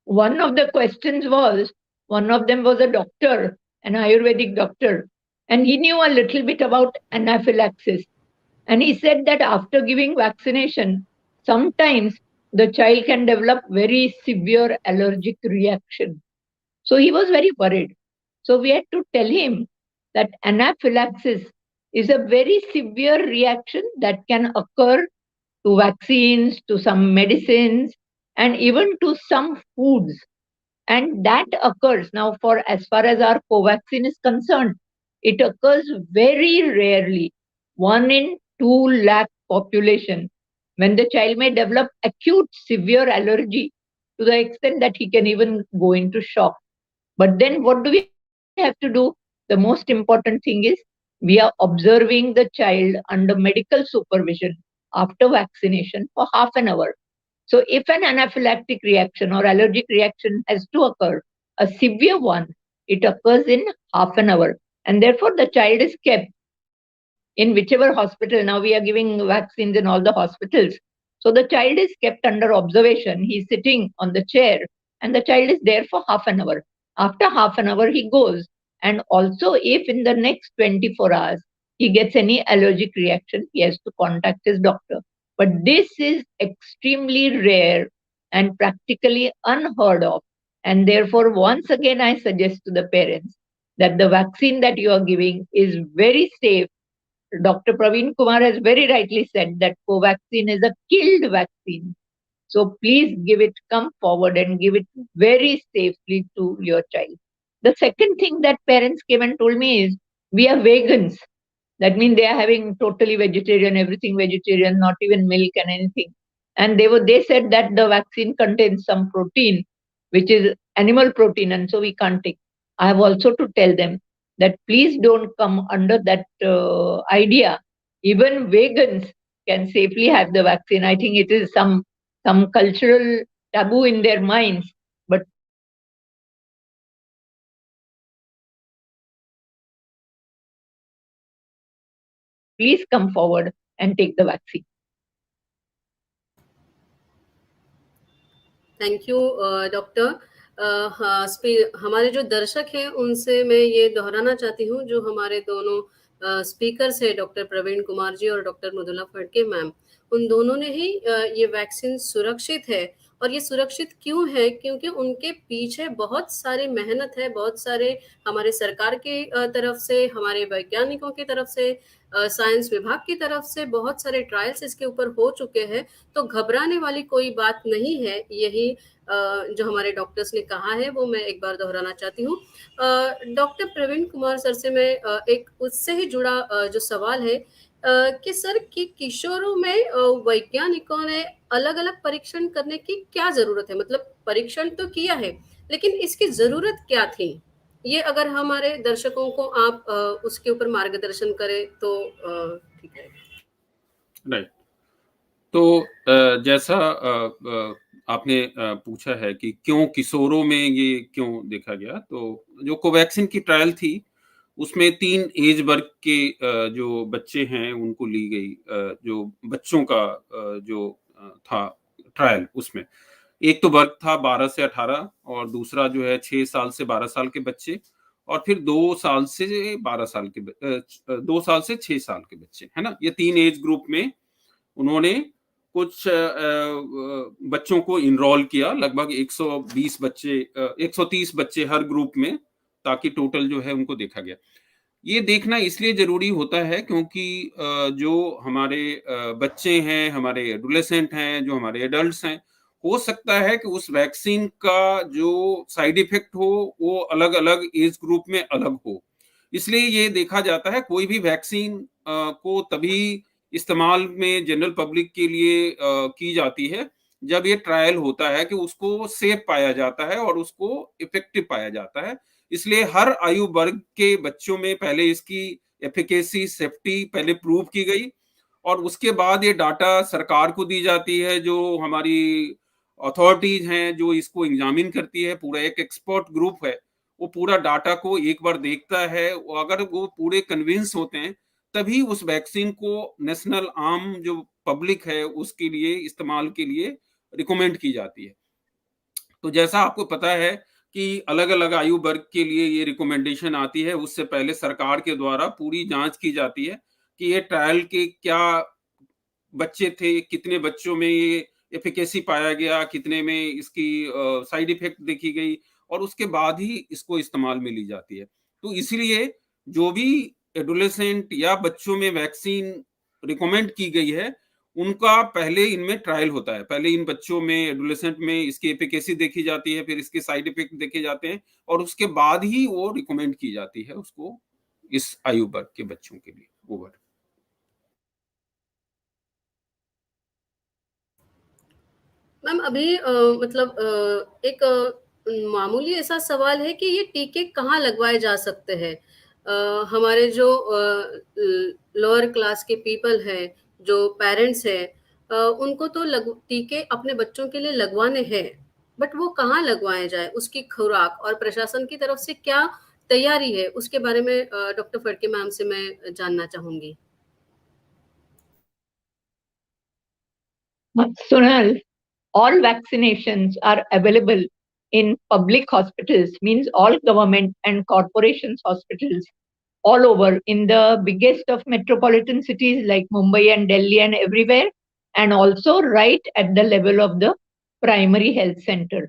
One of the questions was, one of them was a doctor, an Ayurvedic doctor, and he knew a little bit about anaphylaxis. And he said that after giving vaccination, sometimes the child can develop very severe allergic reaction. So he was very worried. So we had to tell him that anaphylaxis is a very severe reaction that can occur to vaccines, to some medicines, and even to some foods. And that occurs now, for as far as our Covaxin is concerned, it occurs very rarely, 1 in 2 lakh population, when the child may develop acute severe allergy to the extent that he can even go into shock. But then what do we have to do? The most important thing is we are observing the child under medical supervision after vaccination for half an hour. So if an anaphylactic reaction or allergic reaction has to occur, a severe one, it occurs in half an hour. And therefore the child is kept in whichever hospital. Now we are giving vaccines in all the hospitals. So the child is kept under observation. He's sitting on the chair and the child is there for half an hour. After half an hour, he goes. And also, if in the next 24 hours he gets any allergic reaction, he has to contact his doctor. But this is extremely rare and practically unheard of. And therefore, once again, I suggest to the parents that the vaccine that you are giving is very safe. Dr. Praveen Kumar has very rightly said that Covaxin is a killed vaccine. So please come forward and give it very safely to your child. The second thing that parents came and told me is, we are vegans. That means they are having totally vegetarian, everything vegetarian, not even milk and anything. And they said that the vaccine contains some protein, which is animal protein, and so we can't take. I have also to tell them that please don't come under that idea. Even vegans can safely have the vaccine. I think it is some cultural taboo in their minds, but please come forward and take the vaccine. Thank you doctor. हमारे जो दर्शक हैं उनसे मैं ये दोहराना चाहती हूँ, जो हमारे दोनों स्पीकर्स हैं, डॉक्टर प्रवीण कुमार जी और डॉक्टर मृदुला फड़के मैम, उन दोनों ने ही ये वैक्सीन सुरक्षित है। और ये सुरक्षित क्यों है? क्योंकि उनके पीछे बहुत सारी मेहनत है, बहुत सारे हमारे सरकार की तरफ से, हमारे वैज्ञानिकों की तरफ से, साइंस विभाग की तरफ से बहुत सारे ट्रायल्स इसके ऊपर हो चुके हैं। तो घबराने वाली कोई बात नहीं है। यही जो हमारे डॉक्टर्स ने कहा है वो मैं एक बार दोहराना चाहती हूँ। डॉक्टर प्रवीण कुमार सर से मैं एक उससे ही जुड़ा जो सवाल है कि सर कि किशोरों में वैज्ञानिकों ने अलग-अलग परीक्षण करने की क्या ज़रूरत है? मतलब परीक्षण तो किया है, लेकिन इसकी ज़रूरत क्या थी? ये अगर हमारे दर्शकों को आप उसके ऊपर मार्गदर्शन करें तो ठीक रहेगा। राइट। तो जैसा आपने पूछा है कि क्यों किशोरों में ये क्यों देखा गया, तो जो कोवैक्सीन की ट्रायल थी, उसमें 3 एज वर्ग के जो बच्चे हैं उनको ली गई, जो बच्चों का जो था ट्रायल उसमें। एक तो वर्ग था 12 से 18 और दूसरा जो है 6 साल से 12 साल के बच्चे और फिर 2 साल से 12 साल के 2 साल से 6 साल के बच्चे, है ना? ये 3 एज ग्रुप में उन्होंने कुछ बच्चों को इनरोल किया, लगभग 120 बच्चे 130 बच्चे हर ग्रुप में, ताकि टोटल जो है उनको देखा गया। ये देखना इसलिए ज़रूरी होता है क्योंकि जो हमारे बच्चे हैं, हमारे एडोलेसेंट हैं, जो हमारे एडल्ट्स हैं, हो सकता है कि उस वैक्सीन का जो साइड इफ़ेक्ट हो, वो अलग-अलग एज ग्रुप में अलग हो। इसलिए ये देखा जाता है कोई भी वैक्सीन को तभी इस्तेमाल में जनरल पब्लिक के लिए की जाती है, जब ये ट्रायल होता है कि उसको सेफ पाया जाता है और उसको इफ़ेक्टिव पाया जाता है। इसलिए हर आयु वर्ग के बच्चों में पहले इसकी एफिकेसी, सेफ्टी पहले प्रूव की गई और उसके बाद ये डाटा सरकार को दी जाती है, जो हमारी अथॉरिटीज हैं, जो इसको एग्जामिन करती है, पूरा एक एक्सपर्ट ग्रुप है, वो पूरा डाटा को एक बार देखता है। अगर वो पूरे कन्विंस होते हैं, तभी उस वैक्सीन को नेशनल आम जो पब्लिक है, उसके लिए इस्तेमाल के लिए रिकमेंड की जाती है। तो जैसा आपको पता है कि अलग-अलग आयु वर्ग के लिए ये रिकमेंडेशन आती है, उससे पहले सरकार के द्वारा पूरी जाँच की जाती है कि ये ट्रायल के क्या बच्चे थे, कितने बच्चों में ये एफिकेसी पाया गया, कितने में इसकी साइड इफ़ेक्ट देखी गई और उसके बाद ही इसको इस्तेमाल में ली जाती है। तो इसीलिए जो भी एडोलेसेंट या बच्चों में वैक्सीन रिकमेंड की गई है, उनका पहले इनमें ट्रायल होता है। पहले इन बच्चों में, एडोलेसेंट में इसकी एफिकेसी देखी जाती है, फिर इसके साइड इफ़ेक्ट देखे जाते हैं और उसके बाद ही वो रिकमेंड की जाती है उसको, इस आयु वर्ग के बच्चों के लिए। ओवर। मैम अभी मतलब एक मामूली ऐसा सवाल है कि ये टीके कहाँ लगवाए जा सकते हैं? हमारे जो लोअर क्लास के पीपल हैं, जो पेरेंट्स हैं, उनको तो टीके अपने बच्चों के लिए लगवाने हैं, बट वो कहाँ लगवाए जाए? उसकी खुराक और प्रशासन की तरफ से क्या तैयारी है? उसके बारे में डॉक्टर फड़के मैम से मैं जानना चाहूंगी। Sonal, all vaccinations are available in public hospitals, means all government and corporations hospitals all over in the biggest of metropolitan cities like Mumbai and Delhi and everywhere, and also right at the level of the primary health center.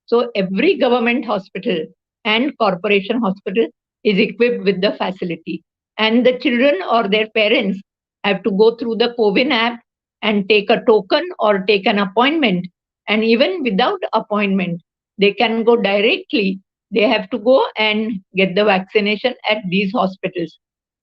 So every government hospital and corporation hospital is equipped with the facility. And the children or their parents have to go through the CoWIN app and take a token or take an appointment. And even without appointment, they can go directly. They have to go and get the vaccination at these hospitals.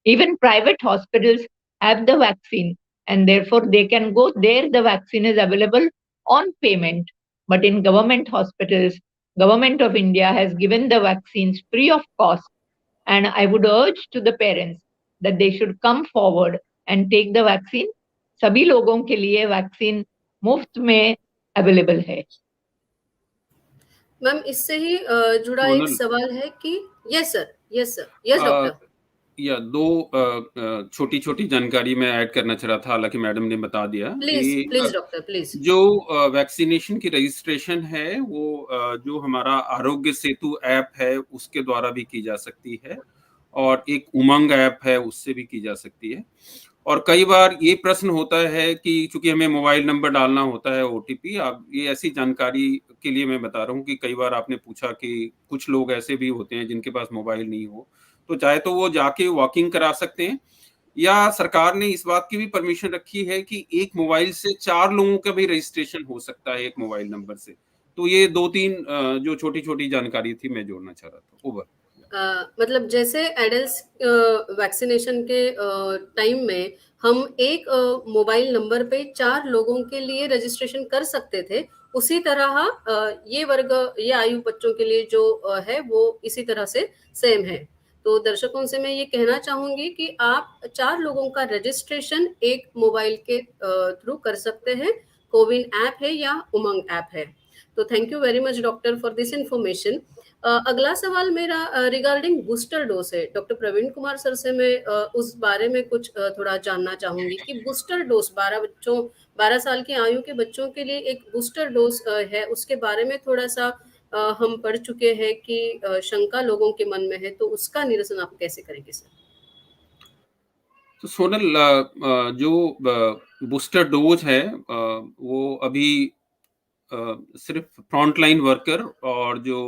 Even private hospitals have the vaccine, and therefore they can go there. The vaccine is available on payment. But in government hospitals, Government of India has given the vaccines free of cost. And I would urge to the parents that they should come forward and take the vaccine. सभी लोगों के लिए vaccine मुफ्त में available है। Ma'am इससे ही जुड़ा एक सोनल, सवाल है कि yes sir, yes sir, yes uh, doctor. या 2 छोटी-छोटी जानकारी मैं ऐड करना चाह रहा था, हालाँकि मैडम ने बता दिया प्लीज कि प्लीज डॉक्टर प्लीज। जो वैक्सीनेशन की रजिस्ट्रेशन है, वो जो हमारा आरोग्य सेतु ऐप है, उसके द्वारा भी की जा सकती है और एक उमंग ऐप है, उससे भी की जा सकती है। और कई बार ये प्रश्न होता है कि चूँकि हमें मोबाइल नंबर डालना होता है, ओटीपी, आप ये ऐसी जानकारी के लिए मैं बता रहा हूँ कि कई बार आपने पूछा कि कुछ लोग ऐसे भी होते हैं जिनके पास मोबाइल नहीं हो, तो चाहे तो वो जाके वॉकिंग करा सकते हैं या सरकार ने इस बात की भी परमिशन रखी है कि एक मोबाइल से 4 लोगों का भी रजिस्ट्रेशन हो सकता है एक मोबाइल नंबर से। तो ये 2-3 जो छोटी-छोटी जानकारी थी मैं जोड़ना चाह रहा था। ओवर। मतलब जैसे एडल्ट्स वैक्सीनेशन के टाइम में हम एक मोबाइल नंबर पे 4 लोगों के लिए रजिस्ट्रेशन कर सकते थे, उसी तरह ये आयु बच्चों के लिए जो है वो इसी तरह से सेम है। तो दर्शकों से मैं ये कहना चाहूँगी कि आप 4 लोगों का रजिस्ट्रेशन एक मोबाइल के थ्रू कर सकते हैं। कोविन ऐप है या उमंग ऐप है। तो thank you very much doctor for this information. अगला सवाल मेरा रिगार्डिंग बूस्टर डोज है। डॉक्टर प्रवीण कुमार सर से मैं उस बारे में कुछ थोड़ा जानना चाहूंगी कि बूस्टर डोज 12 साल की आयु के बच्चों के लिए एक बूस्टर डोज है, उसके बारे में थोड़ा सा हम पढ़ चुके हैं कि शंका लोगों के मन में है, तो उसका निरसन आप कैसे करेंगे सर? तो सोनल, जो बूस्टर डोज है, वो अभी सिर्फ फ्रंटलाइन वर्कर और जो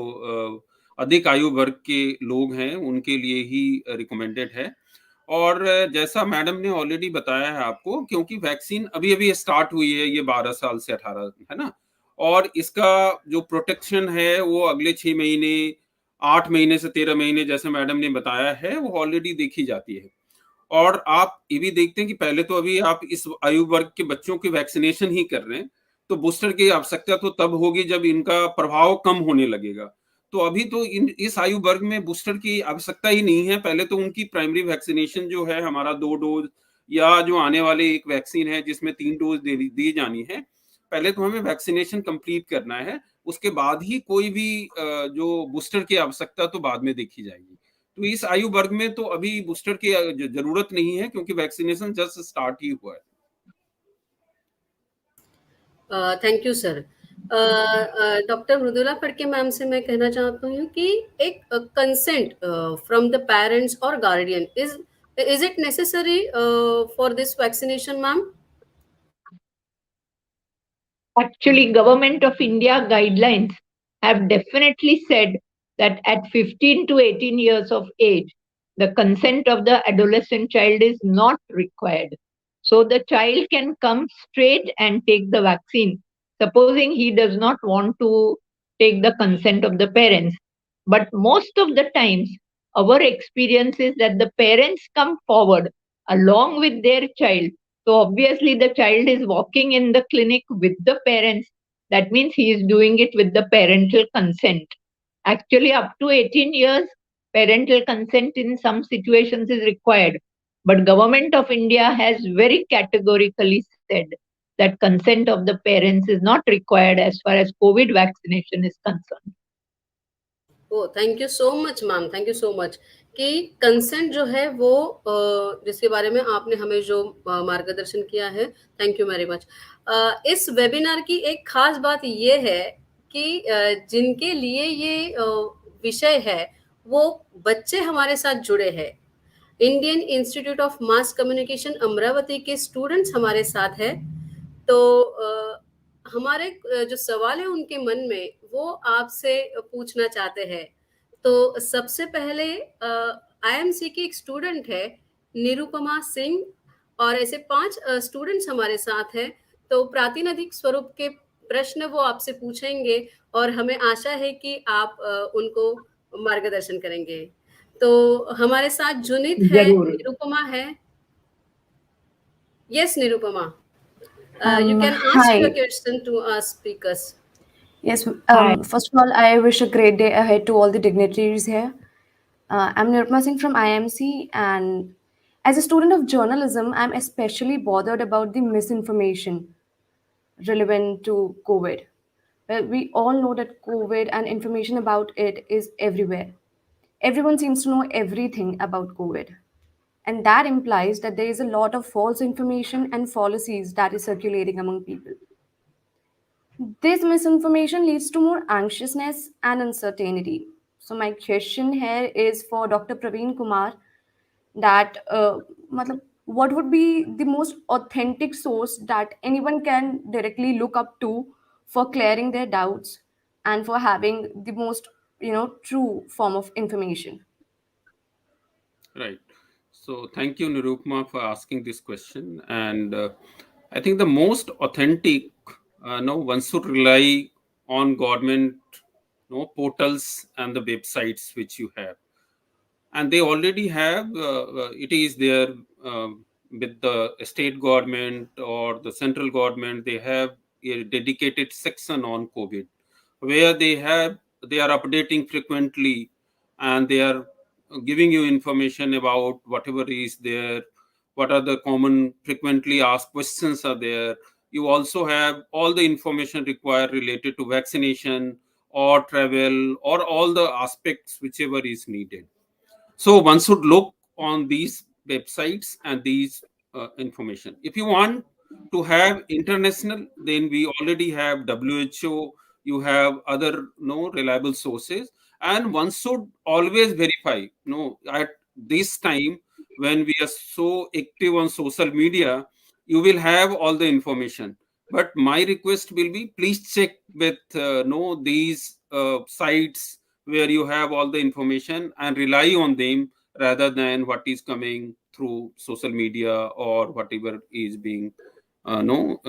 अधिक आयु वर्ग के लोग हैं उनके लिए ही रिकमेंडेड है। और जैसा मैडम ने ऑलरेडी बताया है आपको, क्योंकि वैक्सीन अभी अभी स्टार्ट हुई है, ये 12 साल से 18 है ना, और इसका जो प्रोटेक्शन है वो अगले 6 महीने, 8 महीने से 13 महीने जैसे मैडम ने बताया है, वो ऑलरेडी देखी जाती है। और आप ये भी देखते हैं कि पहले तो अभी आप इस आयु वर्ग के बच्चों की वैक्सीनेशन ही कर रहे हैं, तो बूस्टर की आवश्यकता तो तब होगी जब इनका प्रभाव कम होने लगेगा। तो अभी तो इस आयु वर्ग में बूस्टर की आवश्यकता ही नहीं है। पहले तो उनकी प्राइमरी वैक्सीनेशन जो है हमारा 2 डोज, या जो आने वाले एक वैक्सीन है जिसमें 3 डोज दी जानी है, पहले तो हमें वैक्सीनेशन कंप्लीट करना है। उसके बाद ही कोई भी जो बूस्टर की आवश्यकता तो बाद में देखी जाएगी। तो इस आयु वर्ग में तो अभी बूस्टर की जरूरत नहीं है, क्योंकि वैक्सीनेशन जस्ट स्टार्ट ही हुआ है। Thank you sir. Doctor Mridula Phadke ma'am से मैं कहना चाहती हूँ कि एक कंसेंट फ्रॉम द पेरेंट्स और guardian is it necessary for this vaccination ma'am? Actually, Government of India guidelines have definitely said that at 15 to 18 years of age, the consent of the adolescent child is not required. So the child can come straight and take the vaccine, supposing he does not want to take the consent of the parents. But most of the times, our experience is that the parents come forward along with their child. So obviously, the child is walking in the clinic with the parents. That means he is doing it with the parental consent. Actually, up to 18 years, parental consent in some situations is required. But Government of India has very categorically said that consent of the parents is not required as far as COVID vaccination is concerned. Oh thank you so much ma'am, thank you so much कि consent जो है वो जिसके बारे में आपने हमें जो मार्गदर्शन किया है, थैंक यू वेरी मच। इस वेबिनार की एक खास बात ये है कि जिनके लिए ये विषय है वो बच्चे हमारे साथ जुड़े हैं। Indian institute of mass communication Amravati के स्टूडेंट्स हमारे साथ है। तो हमारे जो सवाल है उनके मन में वो आपसे पूछना चाहते हैं। तो सबसे पहले आईएमसी की एक स्टूडेंट है निरुपमा सिंह, और ऐसे 5 स्टूडेंट्स हमारे साथ हैं। तो प्रातिनिधिक स्वरूप के प्रश्न वो आपसे पूछेंगे और हमें आशा है कि आप उनको मार्गदर्शन करेंगे। तो हमारे साथ जुनित है, जरूर। निरुपमा है। Yes Nirupama, you can ask Hi. your question to our speakers. Yes. Hi. First of all, I wish a great day ahead to all the dignitaries here. I'm Nirupma Singh from IMC, and as a student of journalism, I'm especially bothered about the misinformation relevant to COVID. Well, we all know that COVID and information about it is everywhere. Everyone seems to know everything about COVID. And that implies that there is a lot of false information and fallacies that is circulating among people. This misinformation leads to more anxiousness and uncertainty. So my question here is for Dr. Praveen Kumar that what would be the most authentic source that anyone can directly look up to for clearing their doubts and for having the most true form of information? Right. So thank you, Nirupma, for asking this question. And I think the most authentic, no, one should rely on government, portals and the websites which you have. and they already have it is there with the state government or the central government. They have a dedicated section on COVID where they are updating frequently, and they are giving you information about whatever is there, what are the common frequently asked questions are there. You also have all the information required related to vaccination or travel or all the aspects whichever is needed. So one should look on these websites and these information. If you want to have international, then we already have WHO. You have other reliable sources, and one should always verify. At this time when we are so active on social media, you will have all the information. But my request will be, please check with these sites where you have all the information and rely on them rather than what is coming through social media or whatever is being no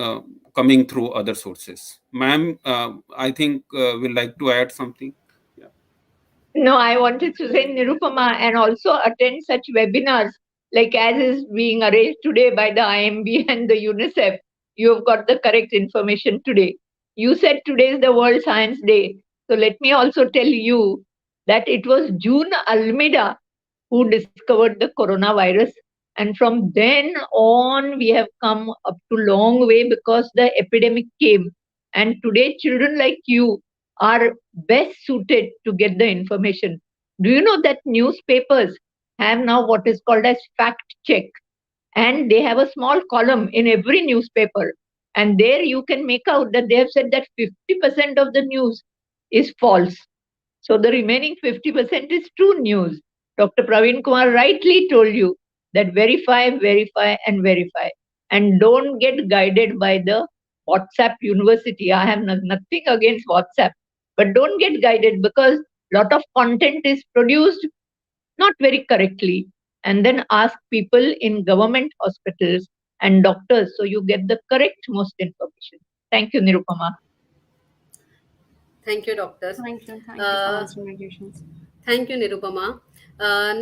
coming through other sources. Ma'am, I think will like to add something. Yeah. No, I wanted to say, Nirupama, and also attend such webinars like as is being arranged today by the IMB and the UNICEF. You have got the correct information today. You said today is the World Science Day. So let me also tell you that it was June Almeida who discovered the coronavirus. And from then on, we have come up to long way because the epidemic came. And today, children like you are best suited to get the information. Do you know that newspapers have now what is called as fact check? And they have a small column in every newspaper. And there you can make out that they have said that 50% of the news is false. So the remaining 50% is true news. Dr. Praveen Kumar rightly told you that verify, verify, and verify. And don't get guided by the WhatsApp university. I have nothing against WhatsApp, but don't get guided because a lot of content is produced not very correctly. And then ask people in government hospitals and doctors so you get the correct most information. Thank you, Nirupama. Thank you, doctor. Thank you for Uh, answering my questions. Thank you, Nirupama.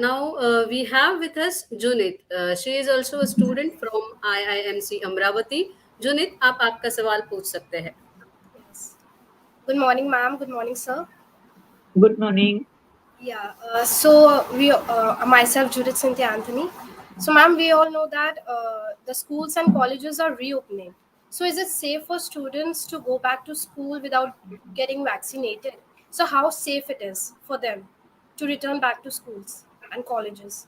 Now we have with us Junit. She is also a student from IIMC Amravati. Junit, आप आपका सवाल पूछ सकते हैं. Yes. Good morning, ma'am. Good morning, sir. Good morning. Yeah. Myself, Judith Cynthia Anthony. So, ma'am, we all know that the schools and colleges are reopening. So, is it safe for students to go back to school without getting vaccinated? So, how safe it is for them to return back to schools and colleges?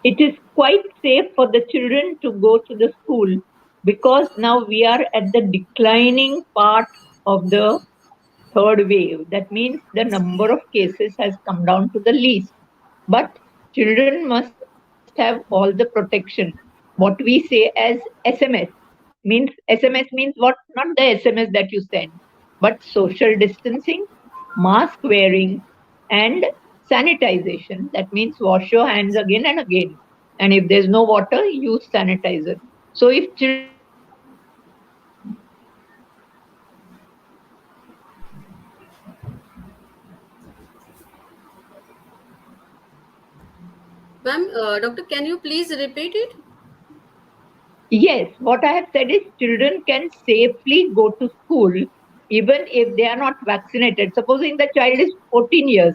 It is quite safe for the children to go to the school because now we are at the declining part of the third wave. That means the number of cases has come down to the least. But children must have all the protection. What we say as SMS means what? Not the SMS that you send, but social distancing, mask wearing, and sanitization. That means wash your hands again and again. And if there's no water, use sanitizer. So if children Ma'am, doctor, can you please repeat it? Yes, what I have said is children can safely go to school even if they are not vaccinated. Supposing the child is 14 years.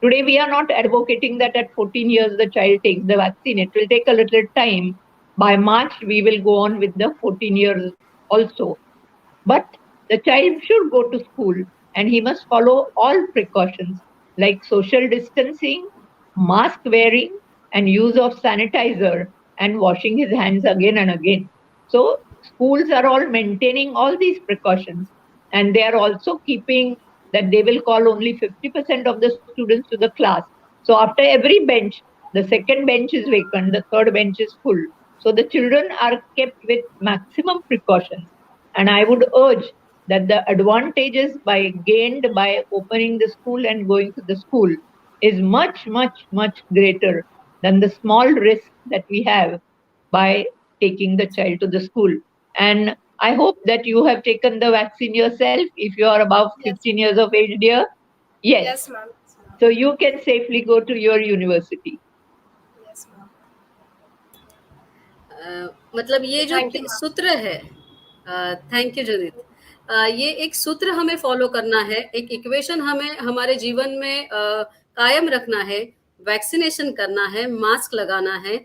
Today we are not advocating that at 14 years the child takes the vaccine. It will take a little time. By March we will go on with the 14 years also. But the child should go to school and he must follow all precautions like social distancing, mask wearing, and use of sanitizer and washing his hands again and again. So schools are all maintaining all these precautions, and they are also keeping that they will call only 50% of the students to the class. So after every bench, the second bench is vacant, the third bench is full. So the children are kept with maximum precautions. And I would urge that the advantages gained by opening the school and going to the school is much, much, much greater than the small risk that we have by taking the child to the school. And I hope that you have taken the vaccine yourself if you are above 15 years of age, dear. Yes. Yes, ma'am. So you can safely go to your university. Yes, ma'am. मतलब ये जो Thank you, ma'am. सूत्र है, thank you जुदित, ये एक सूत्र हमें follow करना है, एक इक्वेशन हमें हमारे जीवन में कायम रखना है, वैक्सीनेशन करना है, मास्क लगाना है,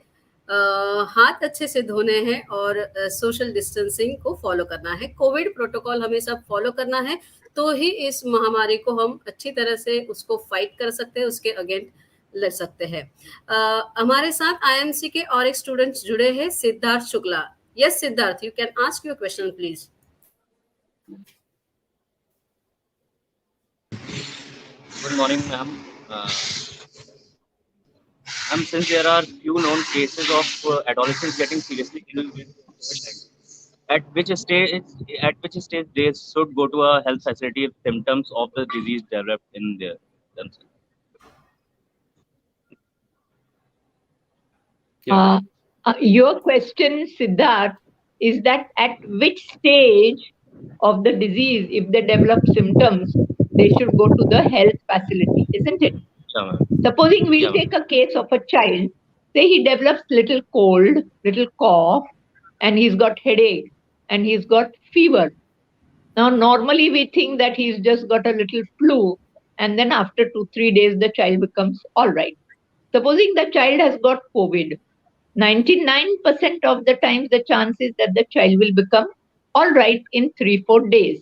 हाथ अच्छे से धोने हैं और सोशल डिस्टेंसिंग को फॉलो करना है, कोविड प्रोटोकॉल हमें सब फॉलो करना है, तो ही इस महामारी को हम अच्छी तरह से उसको फाइट कर सकते हैं, उसके अगेंस्ट लड़ सकते हैं। हमारे साथ आईएमसी के और एक स्टूडेंट्स जुड़े हैं, Siddharth Shukla. Yes Siddharth, you can ask your question please. Good morning, ma'am. Ma'am, since there are few known cases of adolescents getting seriously ill with COVID-19, at which stage they should go to a health facility if symptoms of the disease develop in their themselves? Yeah. Your question, Siddharth, is that at which stage of the disease, if they develop symptoms, they should go to the health facility, isn't it? Sure, ma'am. Supposing we'll Yeah, ma'am. take a case of a child, say he develops little cold, little cough, and he's got headache, and he's got fever. Now, normally we think that he's just got a little flu, and then after 2-3 days, the child becomes all right. Supposing the child has got COVID, 99% of the times the chance is that the child will become all right in 3-4 days.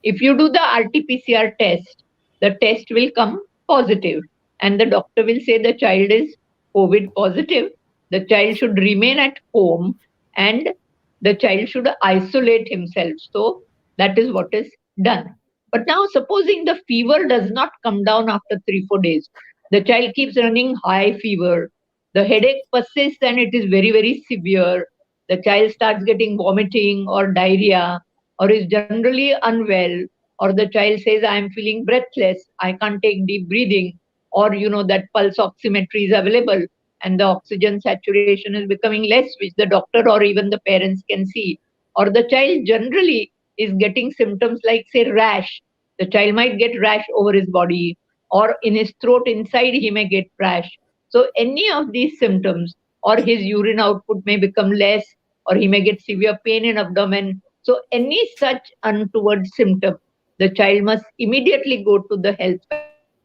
If you do the RT-PCR test, the test will come positive, and the doctor will say the child is COVID positive. The child should remain at home, and the child should isolate himself. So that is what is done. But now, supposing the fever does not come down after 3-4 days, the child keeps running high fever, the headache persists and it is very, very severe, the child starts getting vomiting or diarrhea, or is generally unwell, or the child says, I am feeling breathless, I can't take deep breathing, or that pulse oximetry is available and the oxygen saturation is becoming less, which the doctor or even the parents can see, or the child generally is getting symptoms like, say, rash. The child might get rash over his body, or in his throat inside he may get rash. So any of these symptoms, or his urine output may become less, or he may get severe pain in abdomen. So any such untoward symptom, the child must immediately go to the health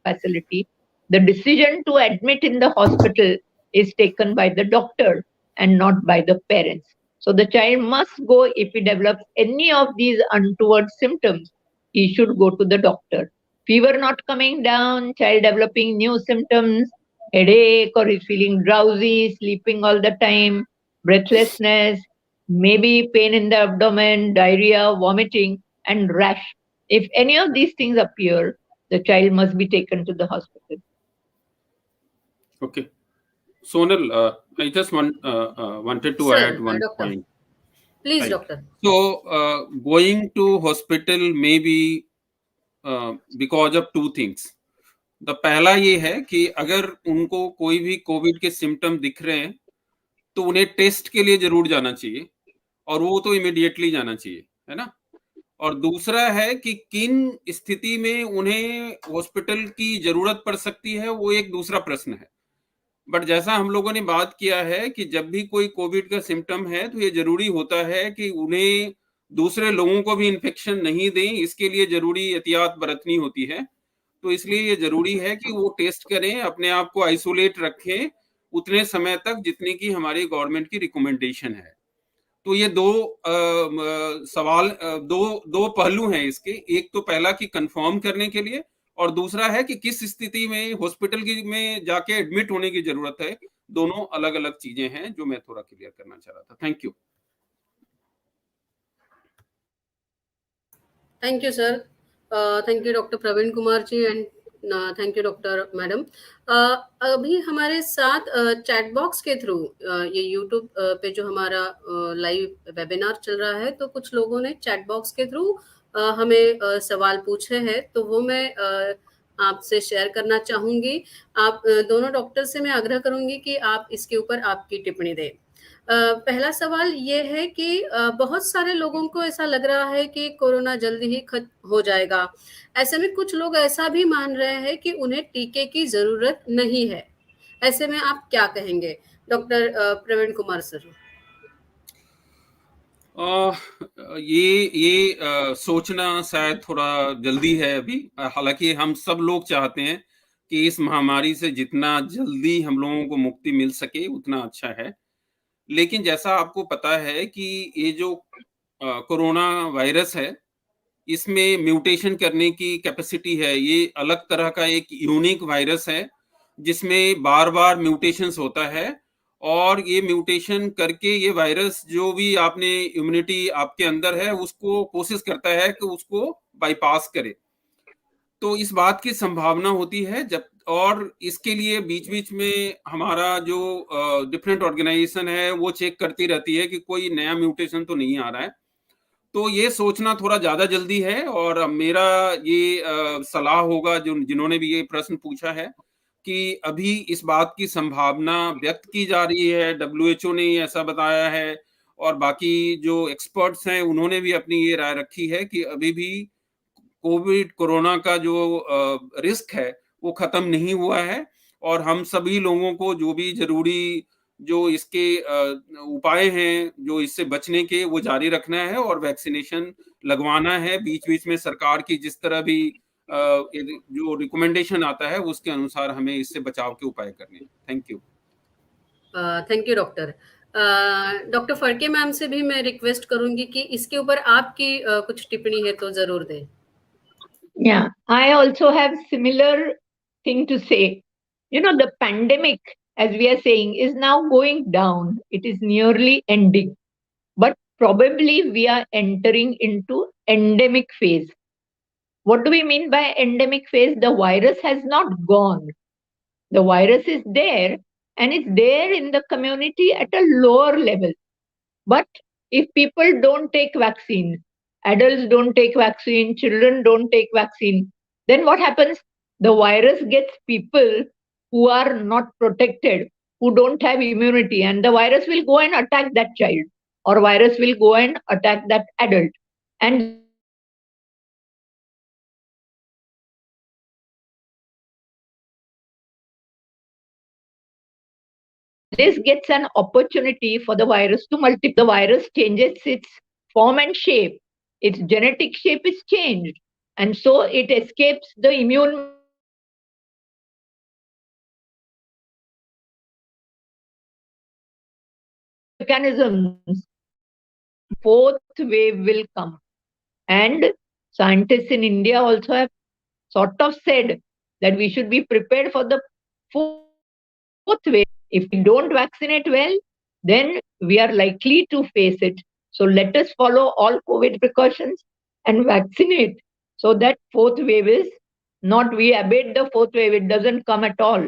facility. The decision to admit in the hospital is taken by the doctor and not by the parents. So the child must go if he develops any of these untoward symptoms. He should go to the doctor. Fever not coming down, child developing new symptoms, headache, or is feeling drowsy, sleeping all the time, breathlessness, maybe pain in the abdomen, diarrhea, vomiting, and rash. If any of these things appear, the child must be taken to the hospital. Okay. Sonal, I just wanted to Sir, add one doctor. point. Please, Right. doctor. So, going to hospital may be because of two things. The पहला ये है कि अगर उनको कोई भी Covid के symptom दिख रहे हैं तो उन्हें टेस्ट के लिए जरूर जाना चाहिए, और वो तो इमीडिएटली जाना चाहिए, है ना। और दूसरा है कि किन स्थिति में उन्हें हॉस्पिटल की जरूरत पड़ सकती है, वो एक दूसरा प्रश्न है। बट जैसा हम लोगों ने बात किया है कि जब भी कोई कोविड का सिम्टम है तो ये जरूरी होता है कि उन्हें दूसरे लोगों को भी इन्फेक्शन नहीं दें, इसके लिए जरूरी एहतियात बरतनी होती है। तो इसलिए ये जरूरी है कि वो टेस्ट करें, अपने आप को आइसोलेट रखें उतने समय तक जितने की हमारी गवर्नमेंट की रिकमेंडेशन है। तो ये दो पहलू हैं इसके। एक तो पहला कि कंफर्म करने के लिए, और दूसरा है कि किस स्थिति में हॉस्पिटल में जाके एडमिट होने की जरूरत है। दोनों अलग अलग चीजें हैं जो मैं थोड़ा क्लियर करना चाह रहा था। Thank you. Thank you sir, thank you doctor Praveen Kumar ji, and thank you doctor madam. अभी हमारे साथ चैट बॉक्स के थ्रू ये यूट्यूब पे जो हमारा लाइव वेबिनार चल रहा है, तो कुछ लोगों ने चैट बॉक्स के थ्रू हमें सवाल पूछे हैं, तो वो मैं आपसे शेयर करना चाहूंगी। आप दोनों डॉक्टर से मैं आग्रह करूंगी कि आप इसके ऊपर आपकी टिप्पणी दें। पहला सवाल ये है कि बहुत सारे लोगों को ऐसा लग रहा है कि कोरोना जल्दी ही खत्म हो जाएगा। ऐसे में कुछ लोग ऐसा भी मान रहे हैं कि उन्हें टीके की ज़रूरत नहीं है। ऐसे में आप क्या कहेंगे? Doctor Praveen Kumar sir. ये सोचना शायद थोड़ा जल्दी है अभी। हालाँकि हम सब लोग चाहते हैं कि इस महामारी से जितना जल्दी हम लोगों को मुक्ति मिल सके उतना अच्छा है। लेकिन जैसा आपको पता है कि ये जो कोरोना वायरस है, इसमें म्यूटेशन करने की कैपेसिटी है। ये अलग तरह का एक यूनिक वायरस है, जिसमें बार-बार म्यूटेशंस होता है और ये म्यूटेशन करके ये वायरस जो भी आपने इम्यूनिटी आपके अंदर है, उसको कोशिश करता है कि उसको बाईपास करे। तो इस बात की संभावना होती है जब और इसके लिए बीच-बीच में हमारा जो डिफरेंट ऑर्गेनाइजेशन है, वो चेक करती रहती है कि कोई नया म्यूटेशन तो नहीं आ रहा है। तो ये सोचना थोड़ा ज़्यादा जल्दी है और मेरा ये सलाह होगा जो जिन्होंने भी ये प्रश्न पूछा है कि अभी इस बात की संभावना व्यक्त की जा रही है, डब्ल्यूएचओ ने ऐसा बताया है और बाकी जो एक्सपर्ट्स हैं उन्होंने भी अपनी ये राय रखी है कि अभी भी कोरोना का जो रिस्क है वो खत्म नहीं हुआ है और हम सभी लोगों को जो भी ज़रूरी जो इसके उपाय हैं, जो इससे बचने के वो जारी रखना है और वैक्सीनेशन लगवाना है। बीच-बीच में सरकार की जिस तरह भी जो रिकमेंडेशन आता है उसके अनुसार हमें इससे बचाव के उपाय करने हैं। Thank you. Thank you doctor. Doctor Phadke ma'am से भी मैं रिक्वेस्ट करूँगी कि इसके ऊपर आपकी कुछ टिप्पणी है तो ज़रूर दें। Yeah, I also have similar thing to say. You know, the pandemic, as we are saying, is now going down. It is nearly ending. But probably we are entering into endemic phase. What do we mean by endemic phase? The virus has not gone. The virus is there and it's there in the community at a lower level. But if people don't take vaccine, adults don't take vaccine, children don't take vaccine, then what happens? The virus gets people who are not protected, who don't have immunity, and the virus will go and attack that child, or virus will go and attack that adult. And this gets an opportunity for the virus to multiply. The virus changes its form and shape. Its genetic shape is changed. And so it escapes the immune mechanisms. Fourth wave will come. And scientists in India also have sort of said that we should be prepared for the fourth wave. If we don't vaccinate well, then we are likely to face it. So let us follow all COVID precautions and vaccinate so that fourth wave is not, we abate the fourth wave, it doesn't come at all.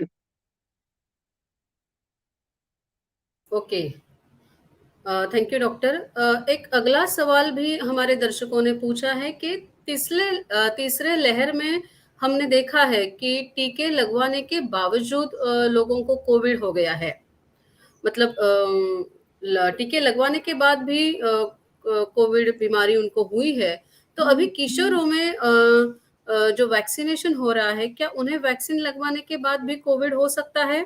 Okay, thank you doctor. एक अगला सवाल भी हमारे दर्शकों ने पूछा है कि तीसरे लहर में हमने देखा है कि टीके लगवाने के बावजूद लोगों को कोविड हो गया है। मतलब टीके लगवाने के बाद भी कोविड बीमारी उनको हुई है। तो अभी किशोरों में जो वैक्सीनेशन हो रहा है, क्या उन्हें वैक्सीन लगवाने के बाद भी कोविड हो सकता है?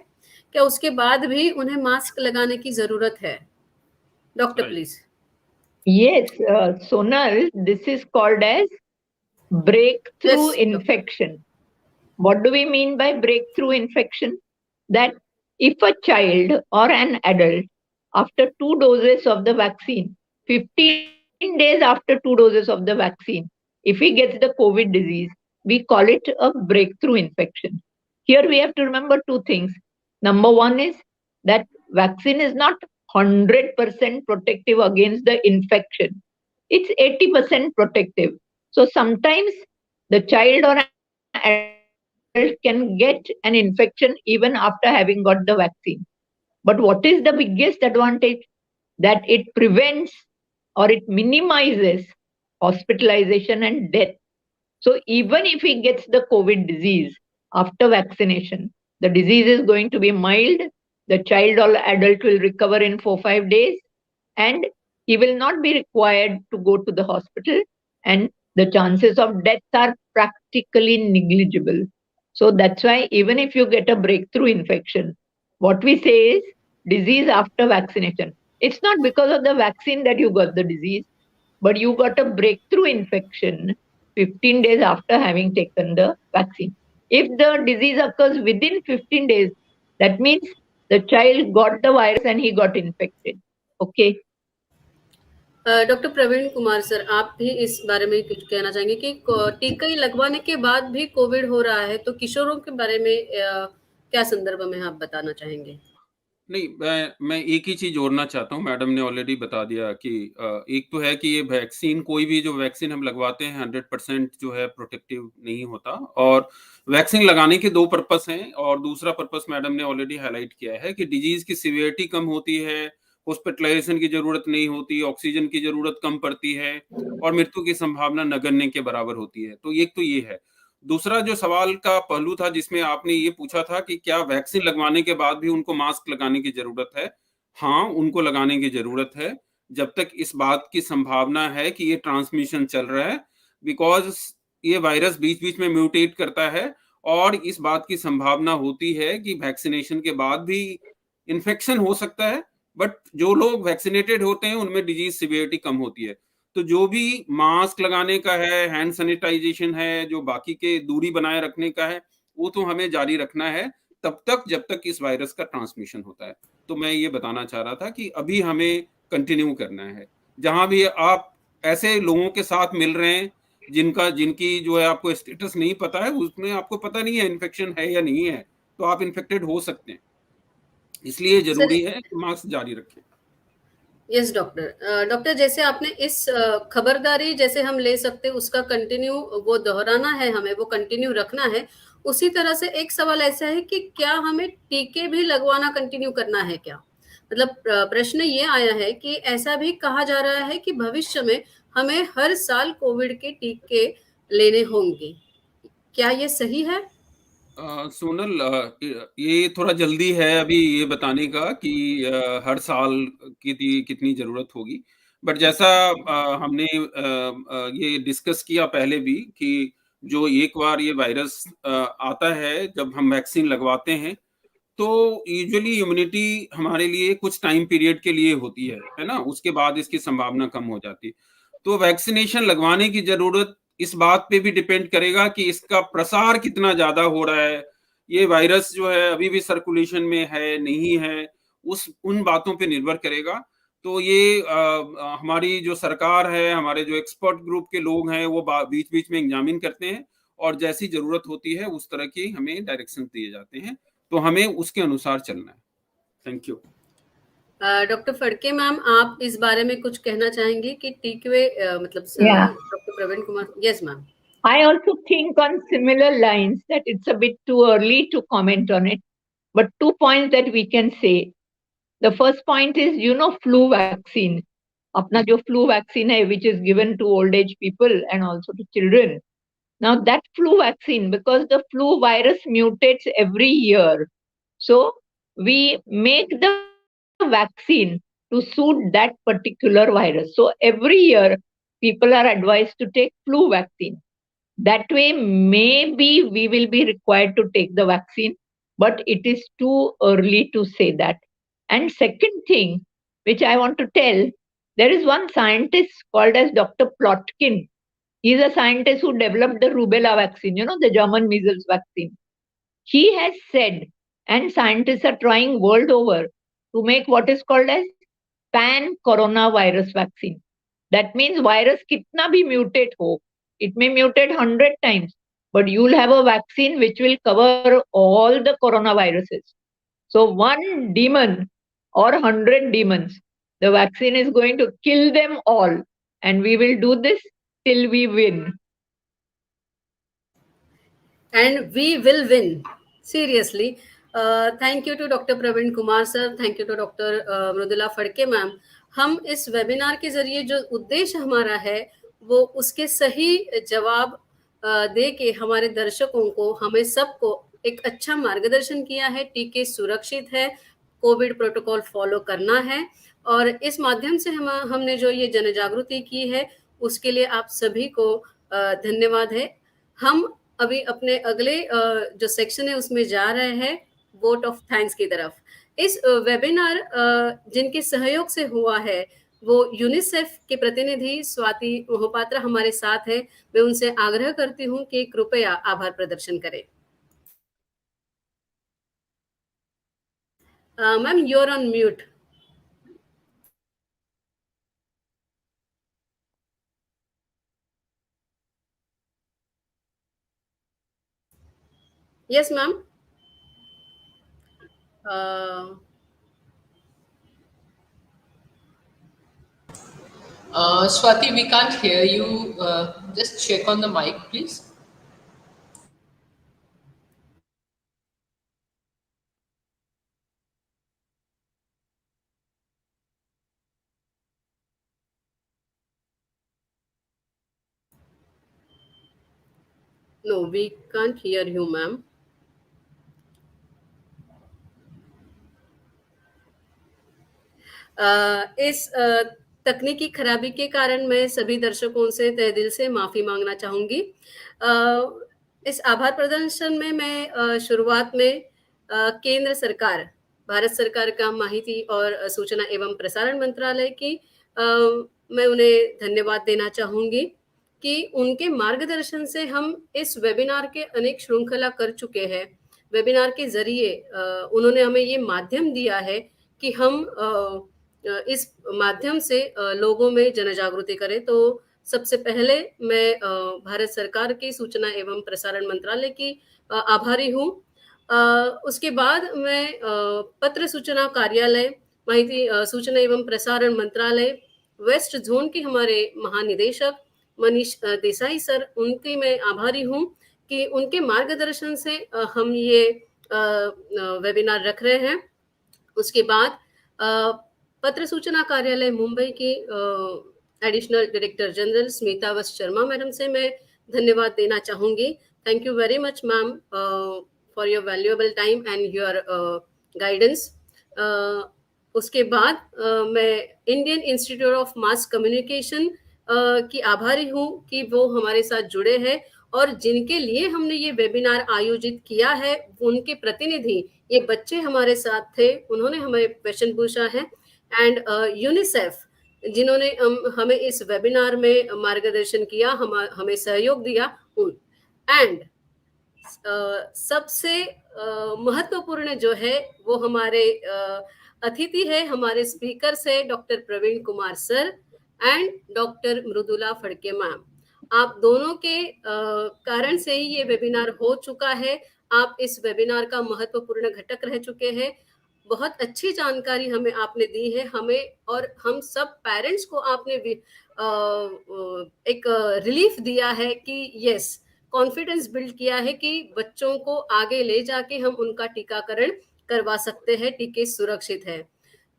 क्या उसके बाद भी उन्हें मास्क लगाने की ज़रूरत है? Doctor please. Yes, Sonal, this is called as breakthrough Yes, infection. What do we mean by breakthrough infection? That if a child or an adult, after 2 doses of the vaccine, 15 days after 2 doses of the vaccine, if he gets the COVID disease, we call it a breakthrough infection. Here we have to remember two things. Number one is that vaccine is not 100% protective against the infection. It's 80% protective. So sometimes the child or adult can get an infection even after having got the vaccine. But what is the biggest advantage? That it prevents or it minimizes hospitalization and death. So even if he gets the COVID disease after vaccination, the disease is going to be mild, the child or adult will recover in 4-5 days, and he will not be required to go to the hospital, and the chances of death are practically negligible. So that's why even if you get a breakthrough infection, what we say is disease after vaccination. It's not because of the vaccine that you got the disease, but you got a breakthrough infection 15 days after having taken the vaccine. If the disease occurs within 15 days, that means the child got the virus and he got infected. Okay. Doctor Praveen Kumar sir, आप भी इस बारे में कुछ कहना चाहेंगे कि टीका ही लगवाने के बाद भी कोविड हो रहा है, तो किशोरों के बारे में क्या संदर्भ में आप बताना चाहेंगे? नहीं, मैं एक ही चीज़ जोड़ना चाहता हूँ, मैडम ने ऑलरेडी बता दिया कि एक तो है कि ये वैक्सीन, कोई भी जो वैक्सीन हम लगवाते हैं 100% जो है प्रोटेक्टिव नहीं होता, और वैक्सीन लगाने के 2 पर्पस हैं, और दूसरा पर्पस मैडम ने ऑलरेडी हाइलाइट किया है कि डिजीज़ की सीवियरिटी कम होती है, हॉस्पिटलाइज़ेशन की ज़रूरत नहीं होती, ऑक्सीजन की ज़रूरत कम पड़ती है, और मृत्यु की संभावना नगण्य के बराबर होती है। तो एक तो ये है। दूसरा जो सवाल का पहलू था जिसमें आपने ये पूछा था कि क्या वैक्सीन लगवाने के बाद भी उनको मास्क लगाने की ज़रूरत है? हाँ, उनको लगाने की ज़रूरत है, जब तक इस बात की संभावना है कि ये ट्रांसमिशन चल रहा है, बिकॉज़ ये वायरस बीच-बीच में म्यूटेट करता है, और इस बात की संभावना होती है कि वैक्सिनेशन के बाद भी इन्फेक्शन हो सकता है, बट जो लोग वैक्सिनेटेड होते हैं उनमें डिजीज़ सीवियरिटी कम होती है। तो जो भी मास्क लगाने का है, हैंड सैनिटाइजेशन है, जो बाकी के दूरी बनाए रखने का है, वो तो हमें जारी रखना है तब तक जब तक इस वायरस का ट्रांसमिशन होता है। तो मैं ये बताना चाह रहा था कि अभी हमें कंटिन्यू करना है। जहाँ भी आप ऐसे लोगों के साथ मिल रहे हैं जिनकी जो है आपको स्टेटस नहीं पता है, उसमें आपको पता नहीं है इन्फेक्शन है या नहीं है, तो आप इन्फेक्टेड हो सकते हैं। इसलिए सर, ज़रूरी है कि मास्क जारी रखें। Yes doctor. डॉक्टर, जैसे आपने इस खबरदारी जैसे हम ले सकते हैं उसका कंटिन्यू वो दोहराना है, हमें वो कंटिन्यू रखना है। उसी तरह से एक सवाल ऐसा है कि क्या हमें टीके भी लगवाना कंटिन्यू करना है क्या? मतलब प्रश्न ये आया है कि ऐसा भी कहा जा रहा है कि भविष्य में हमें हर साल कोविड के टीके लेने होंगे। क्या ये सही है? सोनल, ये थोड़ा जल्दी है अभी ये बताने का कि हर साल कितनी ज़रूरत होगी। बट जैसा हमने ये डिस्कस किया पहले भी कि जो एक बार ये वायरस आता है, जब हम वैक्सीन लगवाते हैं, तो यूजुअली इम्यूनिटी हमारे लिए कुछ टाइम पीरियड के लिए होती है ना? उसके बाद इसकी संभावना कम हो जाती है। तो वैक्सीनेशन लगवाने की ज़रूरत इस बात पे भी डिपेंड करेगा कि इसका प्रसार कितना ज़्यादा हो रहा है। ये वायरस जो है अभी भी सर्कुलेशन में है, नहीं है, उन बातों पे निर्भर करेगा। तो ये हमारी जो सरकार है, हमारे जो एक्सपर्ट ग्रुप के लोग हैं, वो बीच-बीच में एग्ज़ामिन करते हैं, और जैसी ज़रूरत होती है उस तरह की हमें डायरेक्शंस दिए जाते हैं। तो हमें उसके अनुसार चलना है। Thank you. Doctor Phadke ma'am, आप इस बारे में कुछ कहना चाहेंगे कि टीके मतलब Yeah. Doctor Praveen Kumar? Yes ma'am. I also think on similar lines that it's a bit too early to comment on it. But 2 points that we can say. The first point is, flu vaccine. Apna jo flu vaccine hai, which is given to old age people and also to children. Now that flu vaccine, because the flu virus mutates every year, so we make the vaccine to suit that particular virus. So every year, people are advised to take flu vaccine. That way, maybe we will be required to take the vaccine, but it is too early to say that. And second thing, which I want to tell, there is one scientist called as Dr. Plotkin. He's a scientist who developed the rubella vaccine, the German measles vaccine. He has said, and scientists are trying world over to make what is called as pan-coronavirus vaccine. That means virus kitna bhi mutate ho, it may mutate 100 times, but you'll have a vaccine which will cover all the coronaviruses. So one demon or 100 demons, the vaccine is going to kill them all, and we will do this till we win. And we will win. Seriously. Thank you to Dr. Praveen Kumar sir. Thank you to Dr. Mrudula Phadke ma'am. हम इस webinar के जरिए जो उद्देश्य हमारा है वो उसके सही जवाब दे के हमारे दर्शकों को, हमें सबको एक अच्छा मार्गदर्शन किया है। टीके सुरक्षित है, कोविड प्रोटोकॉल फॉलो करना है। और इस माध्यम से हमने जो ये जन जागृति की है उसके लिए आप सभी को धन्यवाद है। हम अभी अपने अगले जो सेक्शन है उसमें जा रहे हैं वोट ऑफ थैंक्स की तरफ। इस वेबिनार जिनके सहयोग से हुआ है वो यूनिसेफ के प्रतिनिधि स्वाति मोहपात्रा हमारे साथ है। मैं उनसे आग्रह करती हूँ कि कृपया आभार प्रदर्शन करें। Ma'am, you are on mute. Yes ma'am. Swati, we can't hear you. Just check on the mic, please. No, we can't hear you, ma'am. इस तकनीकी खराबी के कारण मैं सभी दर्शकों से तहे दिल से माफ़ी मांगना चाहूँगी। इस आभार प्रदर्शन में मैं शुरुआत में केंद्र सरकार, भारत सरकार का माहिती और सूचना एवं प्रसारण मंत्रालय की मैं उन्हें धन्यवाद देना चाहूँगी कि उनके मार्गदर्शन से हम इस वेबिनार के अनेक श्रृंखला कर चुके हैं। वेबिनार के ज़रिए उन्होंने हमें ये माध्यम दिया है कि हम इस माध्यम से लोगों में जन जागृति करें। तो सबसे पहले मैं भारत सरकार की सूचना एवं प्रसारण मंत्रालय की आभारी हूँ। उसके बाद मैं पत्र सूचना कार्यालय, माहिती सूचना एवं प्रसारण मंत्रालय वेस्ट जोन के हमारे महानिदेशक मनीष देसाई सर, उनकी मैं आभारी हूँ कि उनके मार्गदर्शन से हम ये वेबिनार रख रहे हैं। उसके बाद पत्र सूचना कार्यालय मुंबई की एडिशनल डायरेक्टर जनरल स्मिता वस्त शर्मा मैडम से मैं धन्यवाद देना चाहूँगी। Thank you very much ma'am for your valuable time and your guidance. उसके बाद मैं Indian institute of mass communication की आभारी हूँ कि वो हमारे साथ जुड़े हैं और जिनके लिए हमने ये वेबिनार आयोजित किया है उनके प्रतिनिधि ये बच्चे हमारे साथ थे, उन्होंने हमें क्वेश्चन पूछा है। एंड यूनिसेफ जिन्होंने हमें इस वेबिनार में मार्गदर्शन किया, हमें सहयोग दिया। एंड सबसे महत्वपूर्ण जो है वो हमारे अतिथि है, हमारे स्पीकर से doctor Praveen Kumar sir and doctor Mridula Phadke ma'am. आप दोनों के कारण से ही ये वेबिनार हो चुका है। आप इस वेबिनार का महत्वपूर्ण घटक रह चुके हैं। बहुत अच्छी जानकारी हमें आपने दी है, हमें और हम सब पेरेंट्स को आपने एक रिलीफ दिया है कि यस, कॉन्फिडेंस बिल्ड किया है कि बच्चों को आगे ले जाके हम उनका टीकाकरण करवा सकते हैं, टीके सुरक्षित है।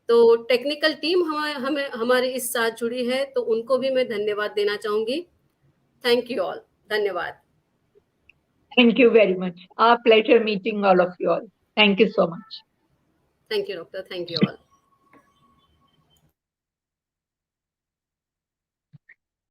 तो टेक्निकल टीम हमें हमारे इस साथ जुड़ी है, तो उनको भी मैं धन्यवाद देना चाहूंगी। Thank you all. धन्यवाद। Thank you very much. Our pleasure meeting all of you all. Thank you so much. Thank you, doctor. Thank you all.